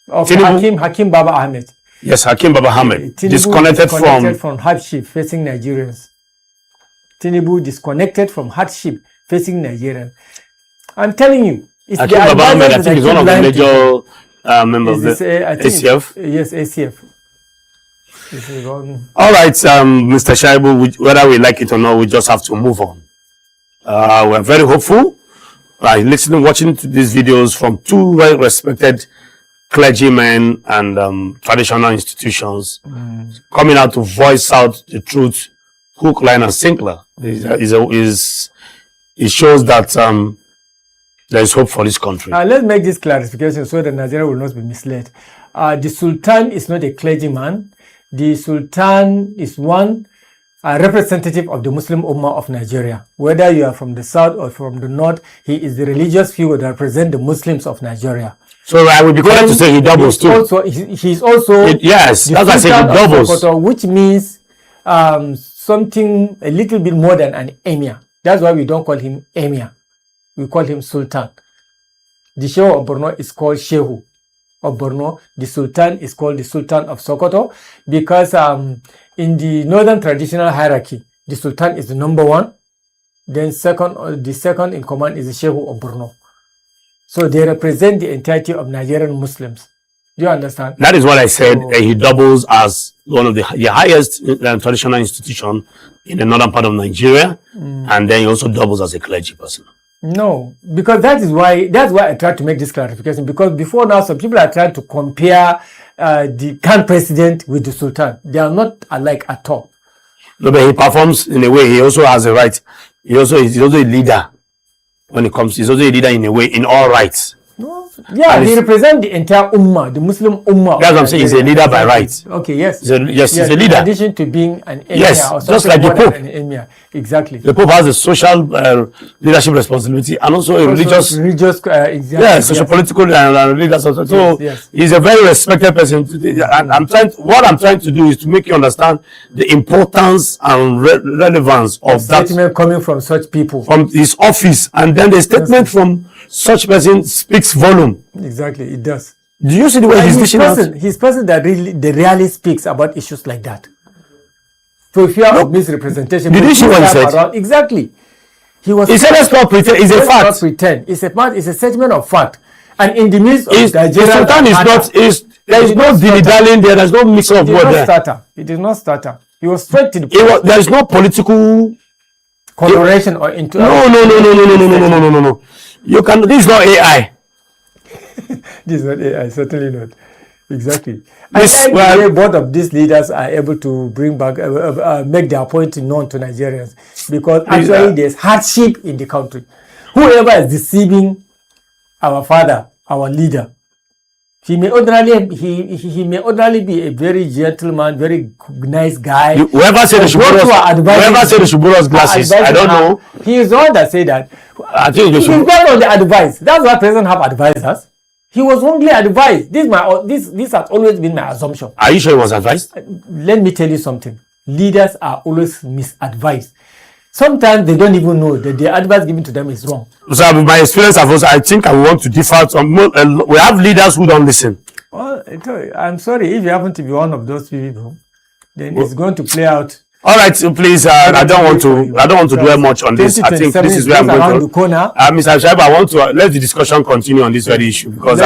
B: of Hakim Baba Ahmed.
A: Yes, Hakim Baba Ahmed disconnected from
B: hardship facing Nigerians. Tinubu disconnected from hardship facing Nigerians. I'm telling you, it's
A: Hakim Baba Ahmed. I think he's one of the major members of the ACF.
B: Yes, ACF.
A: All right, Mr. Shaibu, whether we like it or not, we just have to move on. We're very hopeful. Watching to these videos from two very respected clergymen and traditional institutions coming out to voice out the truth, hook, line, and sinker. It shows that there is hope for this country.
B: Let's make this clarification so that Nigeria will not be misled. The Sultan is not a clergyman. The Sultan is one representative of the Muslim Ummah of Nigeria. Whether you are from the south or from the north, he is the religious figure that represents the Muslims of Nigeria.
A: So I would be correct to say he doubles too.
B: He's also
A: yes, that's why I say he doubles.
B: Sokoto, which means something a little bit more than an emir. That's why we don't call him emir. We call him Sultan. The Shehu of Borno is called Shehu of Borno. The Sultan is called the Sultan of Sokoto because in the northern traditional hierarchy, the Sultan is the number one. Then the second in command is the Shehu of Borno. So they represent the entirety of Nigerian Muslims. Do you understand?
A: That is what I said. He doubles as one of the highest traditional institution in the northern part of Nigeria, and then he also doubles as a clergy person.
B: No, because that's why I tried to make this clarification, because before now some people are trying to compare the current president with the Sultan. They are not alike at all.
A: No, but he performs in a way. He also has a right. He's also a leader when it comes. He's also a leader in a way, in all rights.
B: No. Yeah, he represents the entire Ummah, the Muslim Ummah.
A: That's what I'm saying. He's a leader by right.
B: Okay, yes.
A: He's a leader.
B: In addition to being an emir,
A: yes,
B: or
A: just like the Pope.
B: An emir. Exactly.
A: The Pope has a social leadership responsibility and also a religious,
B: exactly.
A: Yeah, social political and religious. So
B: yes.
A: He's a very respected person. And what I'm trying to do is to make you understand the importance and relevance of that
B: statement coming from such people,
A: from his office, and then the statement from such person speaks volume.
B: Exactly, it does.
A: Do you see the way he's dishing out?
B: He's person that rarely speaks about issues like that. For fear of misrepresentation.
A: Did you see what he said?
B: Exactly. He
A: said, let's not pretend. It's a fact.
B: Not pretend. It's a statement of fact. And in the midst of
A: the Sultan is not. There is no dilly-dallying there. There's no mix of word there.
B: It is not stutter. He was straight to the point.
A: There is no political
B: coloration or into.
A: No. You can. This is not AI.
B: This is not AI. Certainly not. Exactly. And both of these leaders are able to bring back, make their point known to Nigerians, because actually there's hardship in the country. Whoever is deceiving our father, our leader, he may ordinarily be a very gentleman, very nice guy.
A: Whoever said they should borrow us glasses, I don't know.
B: He is the one that said that.
A: I think they should.
B: He's not on the advice. That's why president have advisors. He was wrongly advised. This has always been my assumption.
A: Are you sure he was advised?
B: Let me tell you something. Leaders are always misadvised. Sometimes they don't even know that the advice given to them is wrong. So
A: my experience, I think I want to differ. We have leaders who don't listen.
B: Well, I'm sorry if you happen to be one of those people, then it's going to play out.
A: All right, so please, I don't want to dwell much on this. I think this is where I'm going to. Mr. Shaibu, I want to let the discussion continue on this very issue, because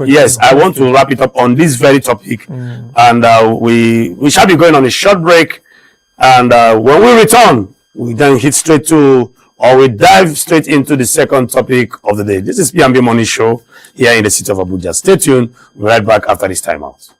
A: yes, I want to wrap it up on this very topic, and we shall be going on a short break, and when we return, we then hit straight to, or we dive straight into the second topic of the day. This is P&B Morning Show here in the city of Abuja. Stay tuned. We'll be right back after this time out.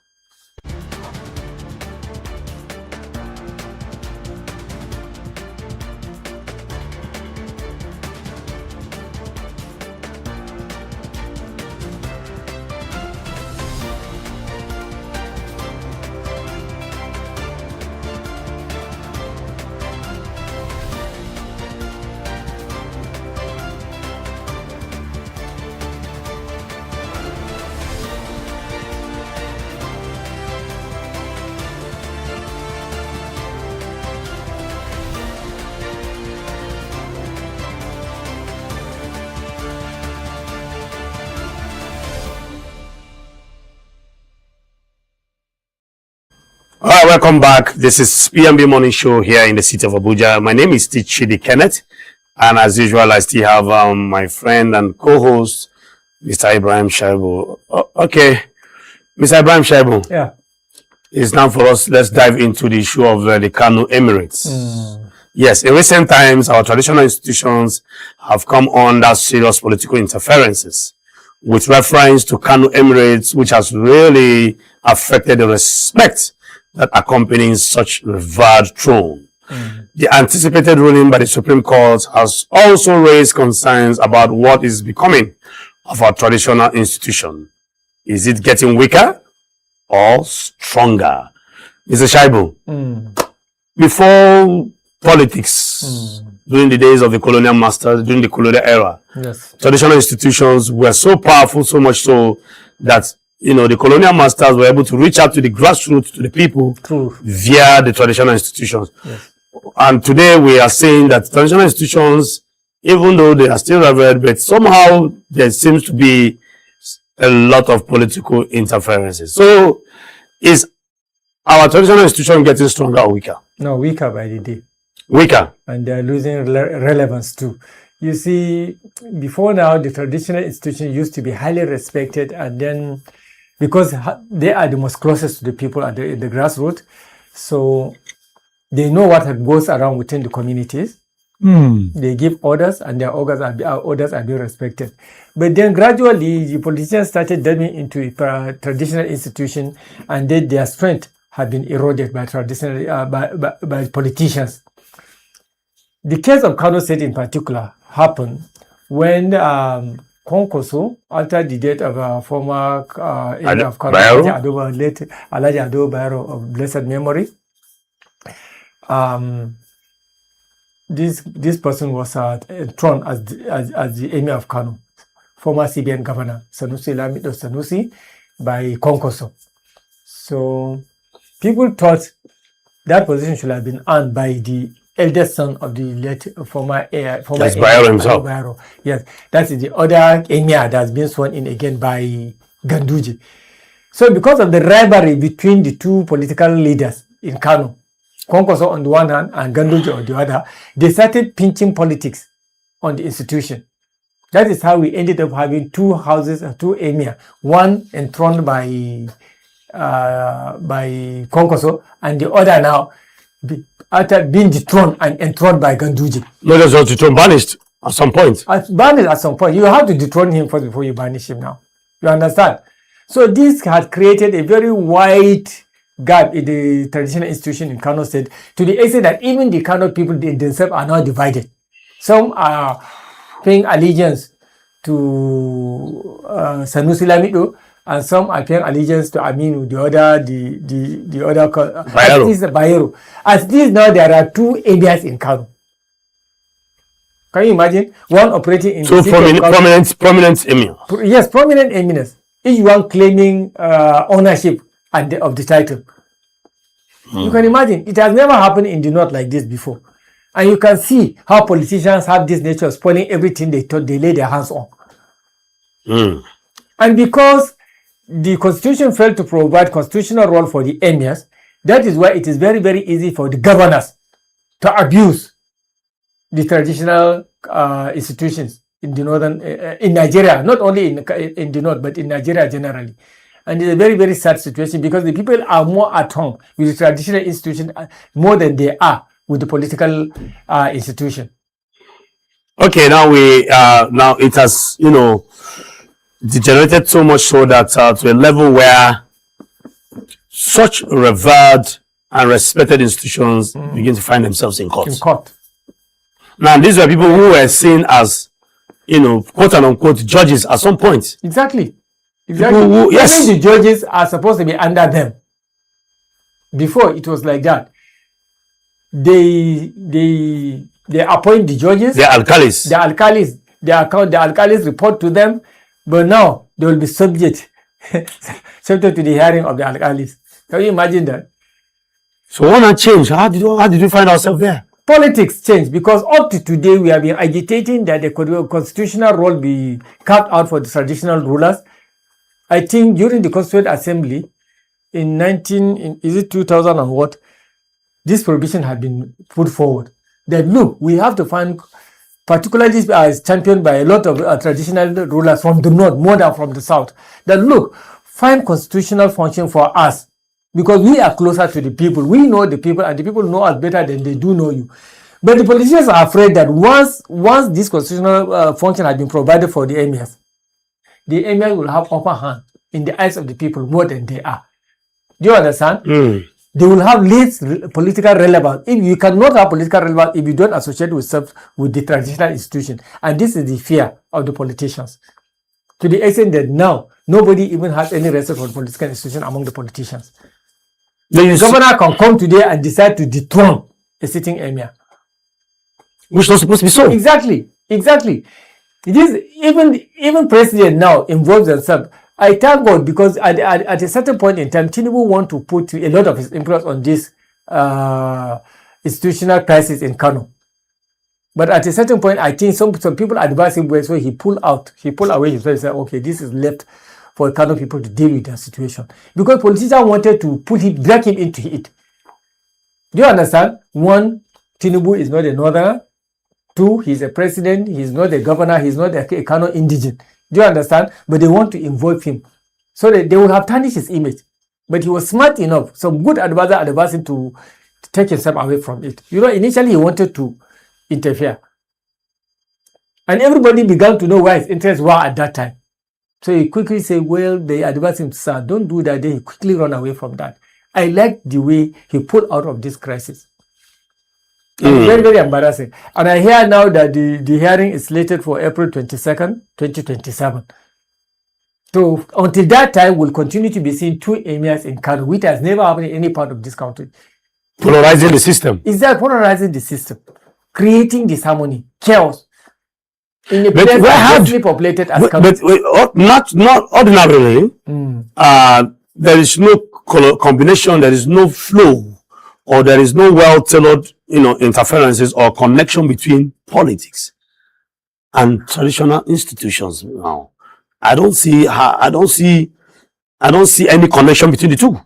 A: All right, welcome back. This is P&B Morning Show here in the city of Abuja. My name is Chidi Kenneth, and as usual, I still have my friend and co-host, Mr. Ibrahim Shaibu. Okay, Mr. Ibrahim Shaibu.
B: Yeah.
A: it's time for us. Let's dive into the issue of the Kano Emirates. Yes, in recent times, our traditional institutions have come under serious political interferences with reference to Kano Emirates, which has really affected the respect that accompanies such revered throne. The anticipated ruling by the Supreme Court has also raised concerns about what is becoming of our traditional institution. Is it getting weaker or stronger? Mr. Shaibu, before politics, during the days of the colonial masters, during the colonial era, traditional institutions were so powerful, so much so that the colonial masters were able to reach out to the grassroots, to the people via the traditional institutions. And today we are saying that traditional institutions, even though they are still revered, but somehow there seems to be a lot of political interferences. So is our traditional institution getting stronger or weaker?
B: No, weaker by the day.
A: Weaker.
B: And they're losing relevance too. You see, before now, the traditional institution used to be highly respected, and then because they are the most closest to the people at the grassroots, so they know what goes around within the communities. They give orders, and their orders are being respected. But then gradually, the politicians started delving into a traditional institution, and then their strength had been eroded by traditional by politicians. The case of Kano State in particular happened when Konkoso, after the death of a former emir of Kano, late Alhaji Ado Bayero of blessed memory, this person was enthroned as the emir of Kano, former CBN governor Sanusi Lamido Sanusi, by Konkoso. So people thought that position should have been earned by the eldest son of the late former
A: that's Bayero himself.
B: Bayero. Yes, that is the other emir that's been sworn in again by Ganduje. So because of the rivalry between the two political leaders in Kano, Konkoso on the one hand and Ganduje on the other, they started pinching politics on the institution. That is how we ended up having two houses, two emir, one enthroned by Konkoso, and the other now after being dethroned and enthroned by Ganduje.
A: No, that's not dethroned, banished at some point.
B: Banished at some point. You have to dethrone him first before you banish him now. You understand? So this has created a very wide gap in the traditional institution in Kano State, to the extent that even the Kano people themselves are now divided. Some are paying allegiance to Sanusi Lamido, and some are paying allegiance to Aminu, the other Bayero. As this now, there are two emirs in Kano. Can you imagine? One operating in
A: prominent emir.
B: Yes, prominent emirs. Each one claiming ownership of the title. You can imagine, it has never happened in the north like this before. And you can see how politicians have this nature of spoiling everything they thought they lay their hands on. And because the constitution failed to provide constitutional role for the emirs, that is why it is very, very easy for the governors to abuse the traditional institutions in the northern, in Nigeria, not only in the north, but in Nigeria generally. And it's a very, very sad situation because the people are more at home with the traditional institution more than they are with the political institution.
A: Okay, now now it has, degenerated so much so that to a level where such revered and respected institutions begin to find themselves in court. Now, these were people who were seen as, quote and unquote, judges at some point.
B: Exactly. Even the judges are supposed to be under them. Before it was like that. They appoint the judges.
A: The alcalis.
B: The alcalis report to them, but now they will be subject to the hearing of the alcalis. Can you imagine that?
A: So what has changed? How did we find ourselves there?
B: Politics changed because up to today we have been agitating that the constitutional role be carved out for the traditional rulers. I think during the Constituent Assembly in 2000 and what, this provision had been put forward. That look, we have to find, particularly as championed by a lot of traditional rulers from the north, more than from the south, that look, find constitutional function for us because we are closer to the people. We know the people, and the people know us better than they do know you. But the politicians are afraid that once this constitutional function has been provided for the emirs will have upper hand in the eyes of the people more than they are. Do you understand? They will have less political relevance. If you cannot have political relevance if you don't associate yourself with the traditional institution, and this is the fear of the politicians, to the extent that now nobody even has any respect for the political institution among the politicians. The governor can come today and decide to dethrone a sitting emir,
A: which is not supposed to be so.
B: Exactly. It is even president now involves themselves. I thank God, because at a certain point in time, Tinubu want to put a lot of his influence on this institutional crisis in Kano. But at a certain point, I think some people advise him, so he pulled away his and said, okay, this is left for Kano people to deal with their situation. Because politicians wanted to drag him into it. Do you understand? One, Tinubu is not a northerner. Two, he's a president, he's not a governor, he's not a Kano indigene. Do you understand? But they want to involve him so that they will have tarnished his image. But he was smart enough. Some good advisor advised him to take himself away from it. You know, initially he wanted to interfere. And everybody began to know where his interests were at that time. So he quickly said, well, they advised him, sir, don't do that. Then he quickly ran away from that. I like the way he pulled out of this crisis. Very, very embarrassing. And I hear now that the hearing is slated for April 22nd, 2027. So until that time, we'll continue to be seeing two emirs in Kano, which has never happened in any part of this country.
A: Polarizing the system.
B: Is that polarizing the system? Creating disharmony, chaos. In a place densely populated as Kano.
A: But not ordinarily. There is no combination, there is no flow, or there is no well-tailored, interferences or connection between politics and traditional institutions. Now, I don't see any connection between the two.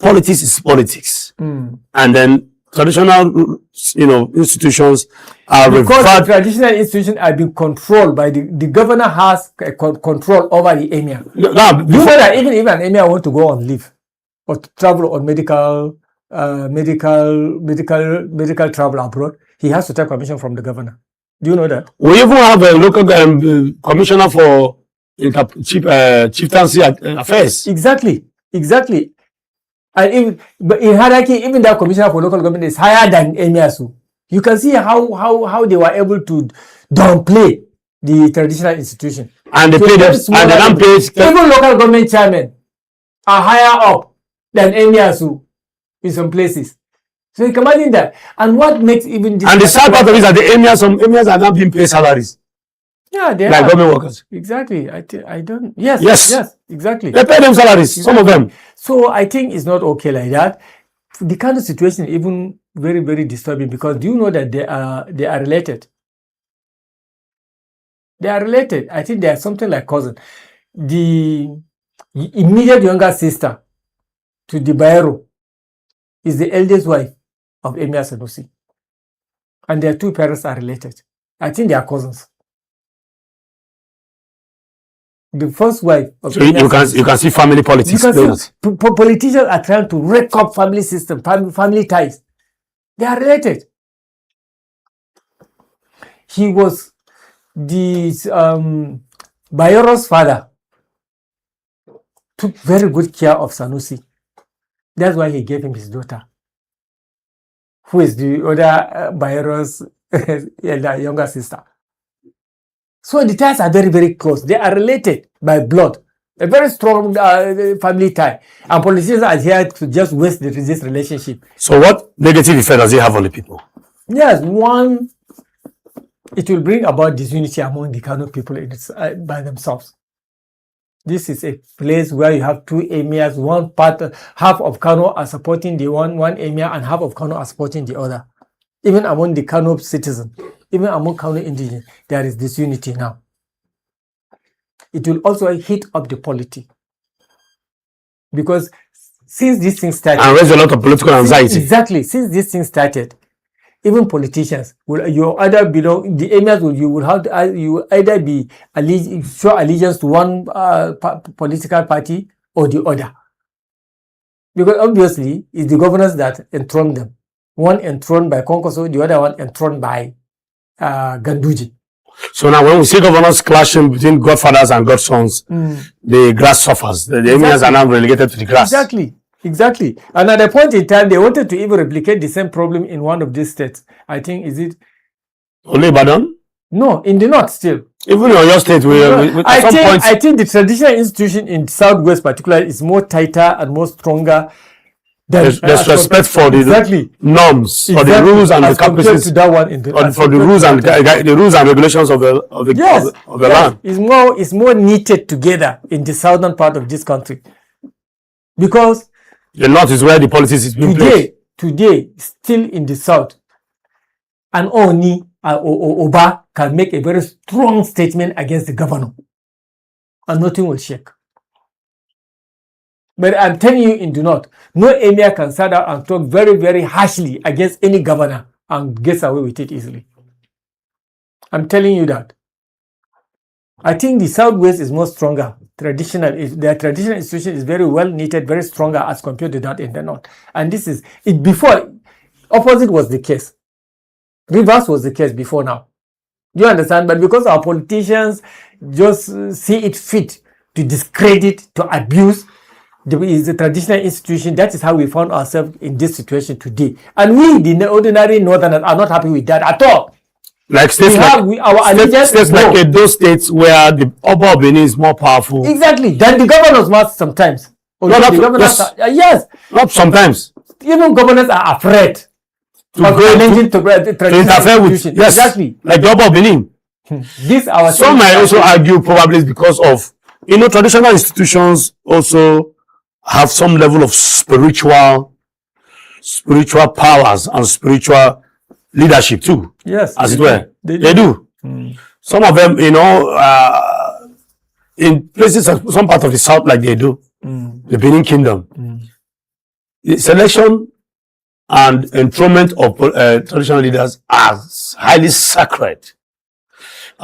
A: Politics is politics, and then traditional, institutions are
B: because the traditional institutions are being controlled by the governor has control over the emir.
A: Now,
B: you know that even if an emir want to go on leave or to travel on medical travel abroad, he has to take permission from the governor. Do you know that? We
A: even have a local commissioner for chieftaincy affairs.
B: Exactly. And but in hierarchy, even that commissioner for local government is higher than emirs. You can see how they were able to downplay the traditional institution.
A: And they pay them, and they don't pay.
B: Even local government chairmen are higher up than emirs in some places. So you can imagine that. And what makes even this...
A: And the sad part of it is that some emirs are not being paid salaries.
B: Yeah, they
A: like government workers.
B: Exactly. I don't... Yes, exactly.
A: They pay them salaries, some of them.
B: So I think it's not okay like that. The kind of situation is even very, very disturbing, because do you know that they are related? They are related. I think they are something like cousin. The immediate younger sister to the Bayero is the eldest wife of Emir Sanusi. And their two parents are related. I think they are cousins. The first wife of
A: so you can see family politics.
B: Politicians are trying to wreck up family system, family ties. They are related. He was the Bayero's father. Took very good care of Sanusi. That's why he gave him his daughter, who is the other Bayero's younger sister. So the ties are very, very close. They are related by blood. A very strong family tie. And politicians are here to just waste this relationship.
A: So what negative effect does it have on the people?
B: Yes, one, it will bring about disunity among the Kano people by themselves. This is a place where you have two emirs. One part, half of Kano are supporting the one emir, and half of Kano are supporting the other. Even among the Kano citizens, even among Kano indigenes, there is disunity now. It will also heat up the polity, because since this thing started,
A: and raise a lot of political anxiety.
B: Exactly, since this thing started, even politicians you either belong, the emirs you will either be show allegiance to one political party or the other. Because obviously, it's the governors that enthrone them. One enthroned by Konkoso, the other one enthroned by Ganduji.
A: So now when we see governors clashing between godfathers and godsons, the grass suffers. The emirs are now relegated to the grass.
B: Exactly. And at a point in time, they wanted to even replicate the same problem in one of these states. I think, is it?
A: Only Ibadan?
B: No, in the north still.
A: Even in your state,
B: I think the traditional institution in Southwest particularly is more tighter and more stronger.
A: There's respect for the norms, for the rules and the caprices,
B: to that one in the,
A: for the rules and the rules and regulations of the land.
B: It's more knitted together in the southern part of this country, because
A: the north is where the politics is being played.
B: Today, still in the south, an Oni or Oba can make a very strong statement against the governor, and nothing will shake. But I'm telling you, in the north, no emir can sit out and talk very, very harshly against any governor and gets away with it easily. I'm telling you that. I think the southwest is more stronger. Their traditional institution is very well knitted, very stronger as compared to that in the north. And this is it. Before, opposite was the case. Reverse was the case before now. Do you understand? But because our politicians just see it fit to discredit, to abuse the traditional institution, that is how we found ourselves in this situation today. And we, the ordinary northerners, are not happy with that at all.
A: Like states like those states where the Oba of Benin is more powerful.
B: Exactly. Than the governors must sometimes. Yes.
A: Not sometimes.
B: Even governors are afraid to
A: interfere with. Yes. Exactly. Like the Oba of Benin. Some might also argue probably because of, traditional institutions also have some level of spiritual powers and spiritual leadership too.
B: Yes,
A: as it were. They do. Some of them, in places, some part of the south, like they do, the Benin Kingdom, the selection and enthronement of traditional leaders are highly sacred,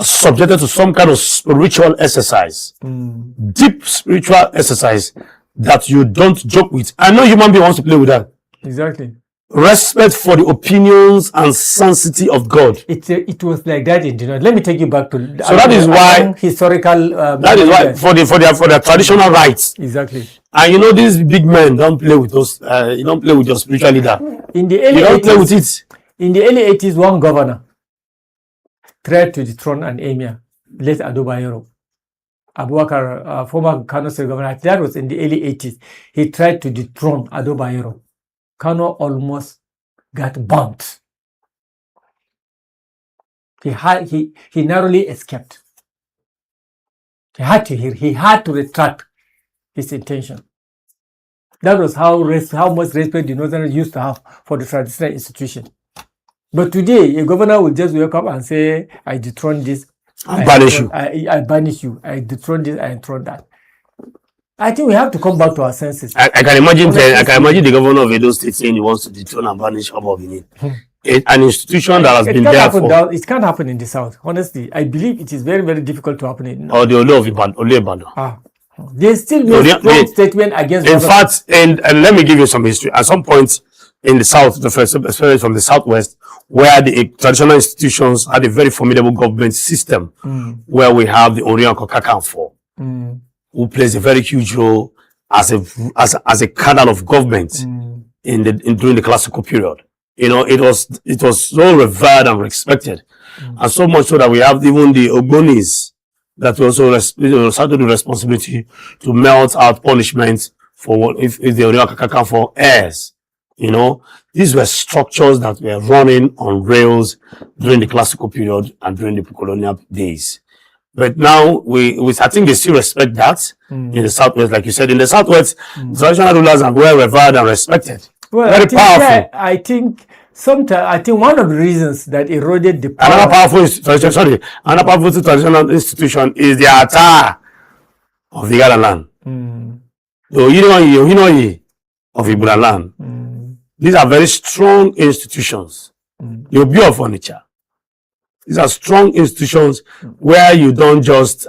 A: subjected to some kind of spiritual exercise, deep spiritual exercise that you don't joke with. I know human being wants to play with that.
B: Exactly.
A: Respect for the opinions and sanctity of God.
B: It was like that in the north. Let me take you back to.
A: So that is why
B: historical.
A: That is why for their traditional rights.
B: Exactly.
A: And these big men don't play with those. You don't play with your spiritual leader.
B: In the early
A: you don't play with it.
B: In the early 80s, one governor tried to dethrone an emir, late Ado Bayero. Abubakar, former Kano state governor. That was in the early 80s. He tried to dethrone Ado Bayero. Kano almost got bumped. He narrowly escaped. He had to retract his intention. That was how much respect the Northerners used to have for the traditional institution. But today, a governor will just wake up and say, "I dethrone this,
A: I banish you.
B: I banish you. I dethrone this, I enthrone that." I think we have to come back to our senses.
A: I can imagine the governor of Edo State saying he wants to dethrone and banish Oba Benin. An institution that has been there for...
B: It can't happen in the south. Honestly, I believe it is very, very difficult to happen in...
A: Or the Olu of Ibadan.
B: They still make strong statement against...
A: In fact, and let me give you some history. At some point in the south, especially from the southwest, where the traditional institutions had a very formidable government system, where we have the Oriental Kakanfo, who plays a very huge role as a cadre of government during the classical period. It was so revered and respected, and so much so that we have even the Ogbonis that also started the responsibility to melt out punishments for if the Oriental Kakanfo heirs. These were structures that were running on rails during the classical period and during the colonial days. But now I think they still respect that in the southwest, like you said. In the southwest, traditional rulers are well revered and respected.
B: Well,
A: very powerful.
B: Yeah, I think one of the reasons that eroded the power.
A: Another powerful traditional institution is the Ata of the Igala land. The Oyinoyi of Ibura land. These are very strong institutions. The Obi of Onitsha. These are strong institutions where you don't just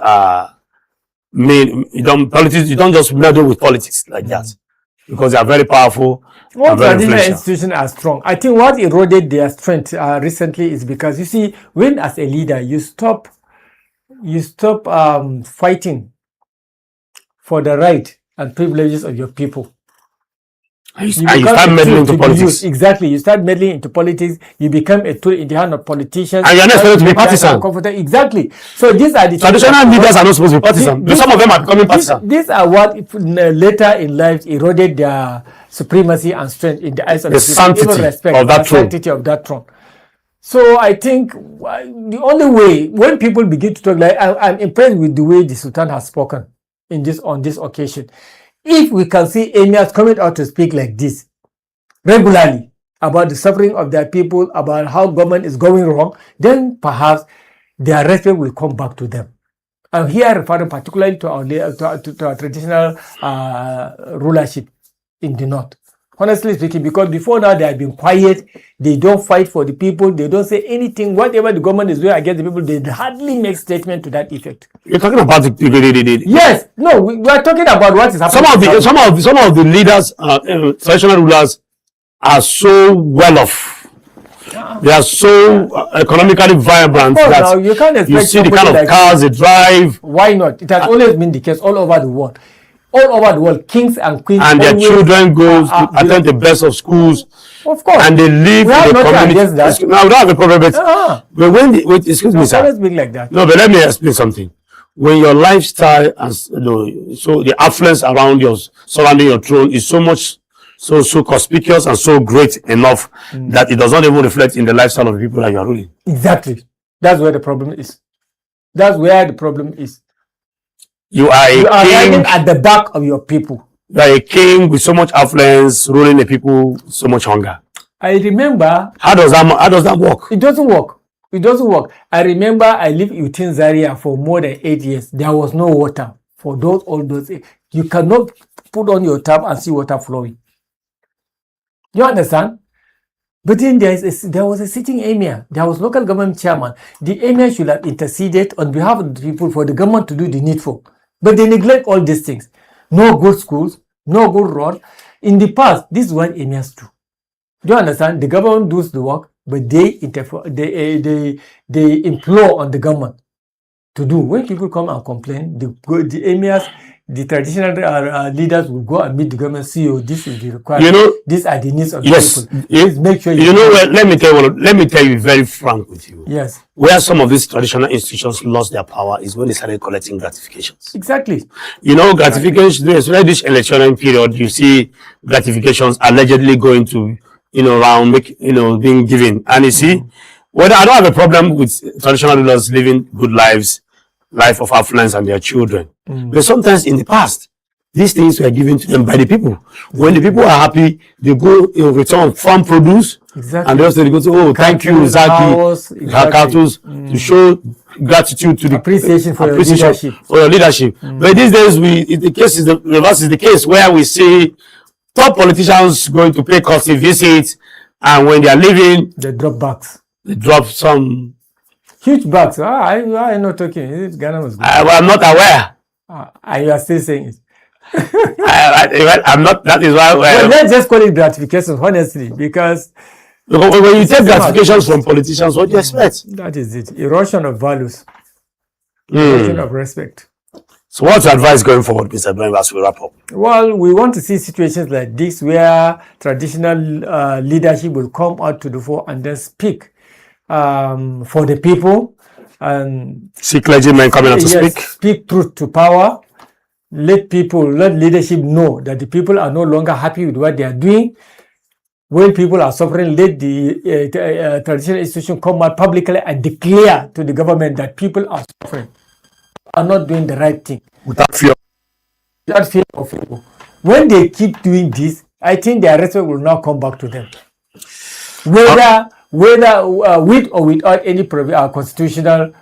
A: you don't just meddle with politics like that. because they are very powerful.
B: All
A: very
B: traditional
A: influential.
B: institutions are strong. I think what eroded their strength recently is because, you see, when as a leader you stop fighting for the right and privileges of your people.
A: And you
B: become
A: start
B: a
A: meddling
B: tool
A: into
B: to be
A: politics.
B: used. Exactly. You start meddling into politics. You become a tool in the hand of politicians.
A: And you're not supposed to be partisan.
B: Exactly. So these are the
A: Traditional leaders are not supposed to be partisan. But some of them are becoming partisan.
B: These are what later in life eroded their supremacy and strength in the eyes of
A: The
B: people.
A: sanctity
B: Even respect
A: of that
B: the
A: throne.
B: sanctity of that throne. So I think the only way, when people begin to talk, like I'm impressed with the way the Sultan has spoken on this occasion. If we can see emirs coming out to speak like this regularly about the suffering of their people, about how government is going wrong, then perhaps their respect will come back to them. And here I'm referring particularly to our traditional rulership in the north. Honestly speaking, because before now they have been quiet, they don't fight for the people, they don't say anything. Whatever the government is doing against the people, they hardly make statement to that effect.
A: You're talking about the
B: Yes, no, we are talking about what is happening.
A: Some of the leaders, traditional rulers, are so well off. They are so economically vibrant that
B: now, you can't expect
A: you see the kind of
B: like
A: cars they drive.
B: Why not? It has always been the case all over the world. All over the world, kings and queens,
A: And their children go to attend the best of schools.
B: Of course.
A: And they live
B: We
A: in
B: have
A: the
B: nothing
A: community.
B: against that.
A: Now, we don't have a problem, but when wait, excuse me, sir.
B: Always been like that.
A: No, but let me explain something. When your lifestyle so the affluence around your surrounding your throne is so much so conspicuous and so great enough that it does not even reflect in the lifestyle of the people that you are ruling.
B: Exactly. That's where the problem is. That's where the problem is.
A: You are a king
B: riding at the back of your people.
A: You are a king with so much affluence, ruling the people, so much hunger.
B: I remember.
A: How does that work?
B: It doesn't work. It doesn't work. I remember I lived within Zaria for more than 8 years. There was no water for all those. You cannot put on your tap and see water flowing. You understand? But then there was a sitting emir. There was local government chairman. The emir should have interceded on behalf of the people for the government to do the needful. But they neglect all these things. No good schools, no good road. In the past, this is what emirs do. Do you understand? The government does the work, but they implore on the government to do. When people come and complain, the emirs, the traditional leaders will go and meet the government CEO. This is the requirement. These are the needs of the people. Please make sure
A: you know what? Let me tell you very frank with you.
B: Yes.
A: Where some of these traditional institutions lost their power is when they started collecting gratifications.
B: Exactly.
A: You know, gratifications, especially this electional period, you see gratifications allegedly going to, around, being given. And you see, whether I don't have a problem with traditional rulers living good life of affluence and their children. But sometimes in the past, these things were given to them by the people. When the people are happy, they go in return farm produce.
B: Exactly.
A: And they go to, thank you, Zaki, to show gratitude to the
B: appreciation for your leadership.
A: But these days, the reverse is the case, where we see top politicians going to pay costly visits, and when they are leaving,
B: they drop bags.
A: They drop some
B: huge bags. I'm not talking. Ghana was good.
A: I'm not aware.
B: You are still saying it.
A: I'm not. That is why.
B: Well, let's just call it gratifications, honestly, because
A: when you take gratifications from politicians, what do you expect?
B: That is it. Erosion of values, erosion of respect.
A: So, what's your advice going forward, Mr. Ibrahim, as we wrap up?
B: Well, we want to see situations like this where traditional leadership will come out to the fore and then speak for the people. And
A: see clergymen coming out to speak.
B: Speak truth to power. Let leadership know that the people are no longer happy with what they are doing. When people are suffering, let the traditional institution come out publicly and declare to the government that people are suffering, are not doing the right thing.
A: Without fear
B: of people. When they keep doing this, I think their respect will now come back to them. Whether with or without any constitutional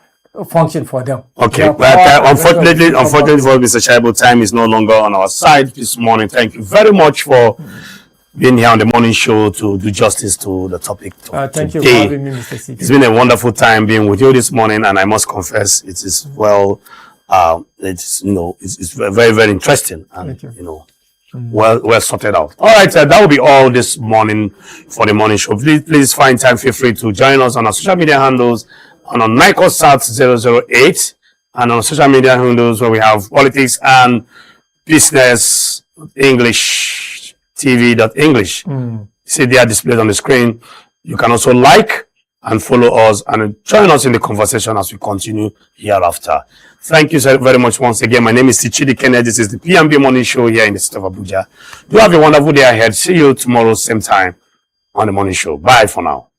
B: function for them.
A: Okay, unfortunately for Mr. Shaibu, time is no longer on our side this morning. Thank you very much for being here on the morning show to do justice to the topic
B: thank you for having me, Mr. CP.
A: It's been a wonderful time being with you this morning, and I must confess it is it's very, very interesting, and well sorted out. All right, that will be all this morning for the morning show. Please find time. Feel free to join us on our social media handles and on NICOSAT008 and on social media handles where we have Politics and Business English TV.English. See, they are displayed on the screen. You can also like and follow us and join us in the conversation as we continue hereafter. Thank you so very much once again. My name is Tichidi Kennedy. This is the PMB Morning Show here in the city of Abuja. Do have a wonderful day ahead. See you tomorrow, same time on the morning show. Bye for now.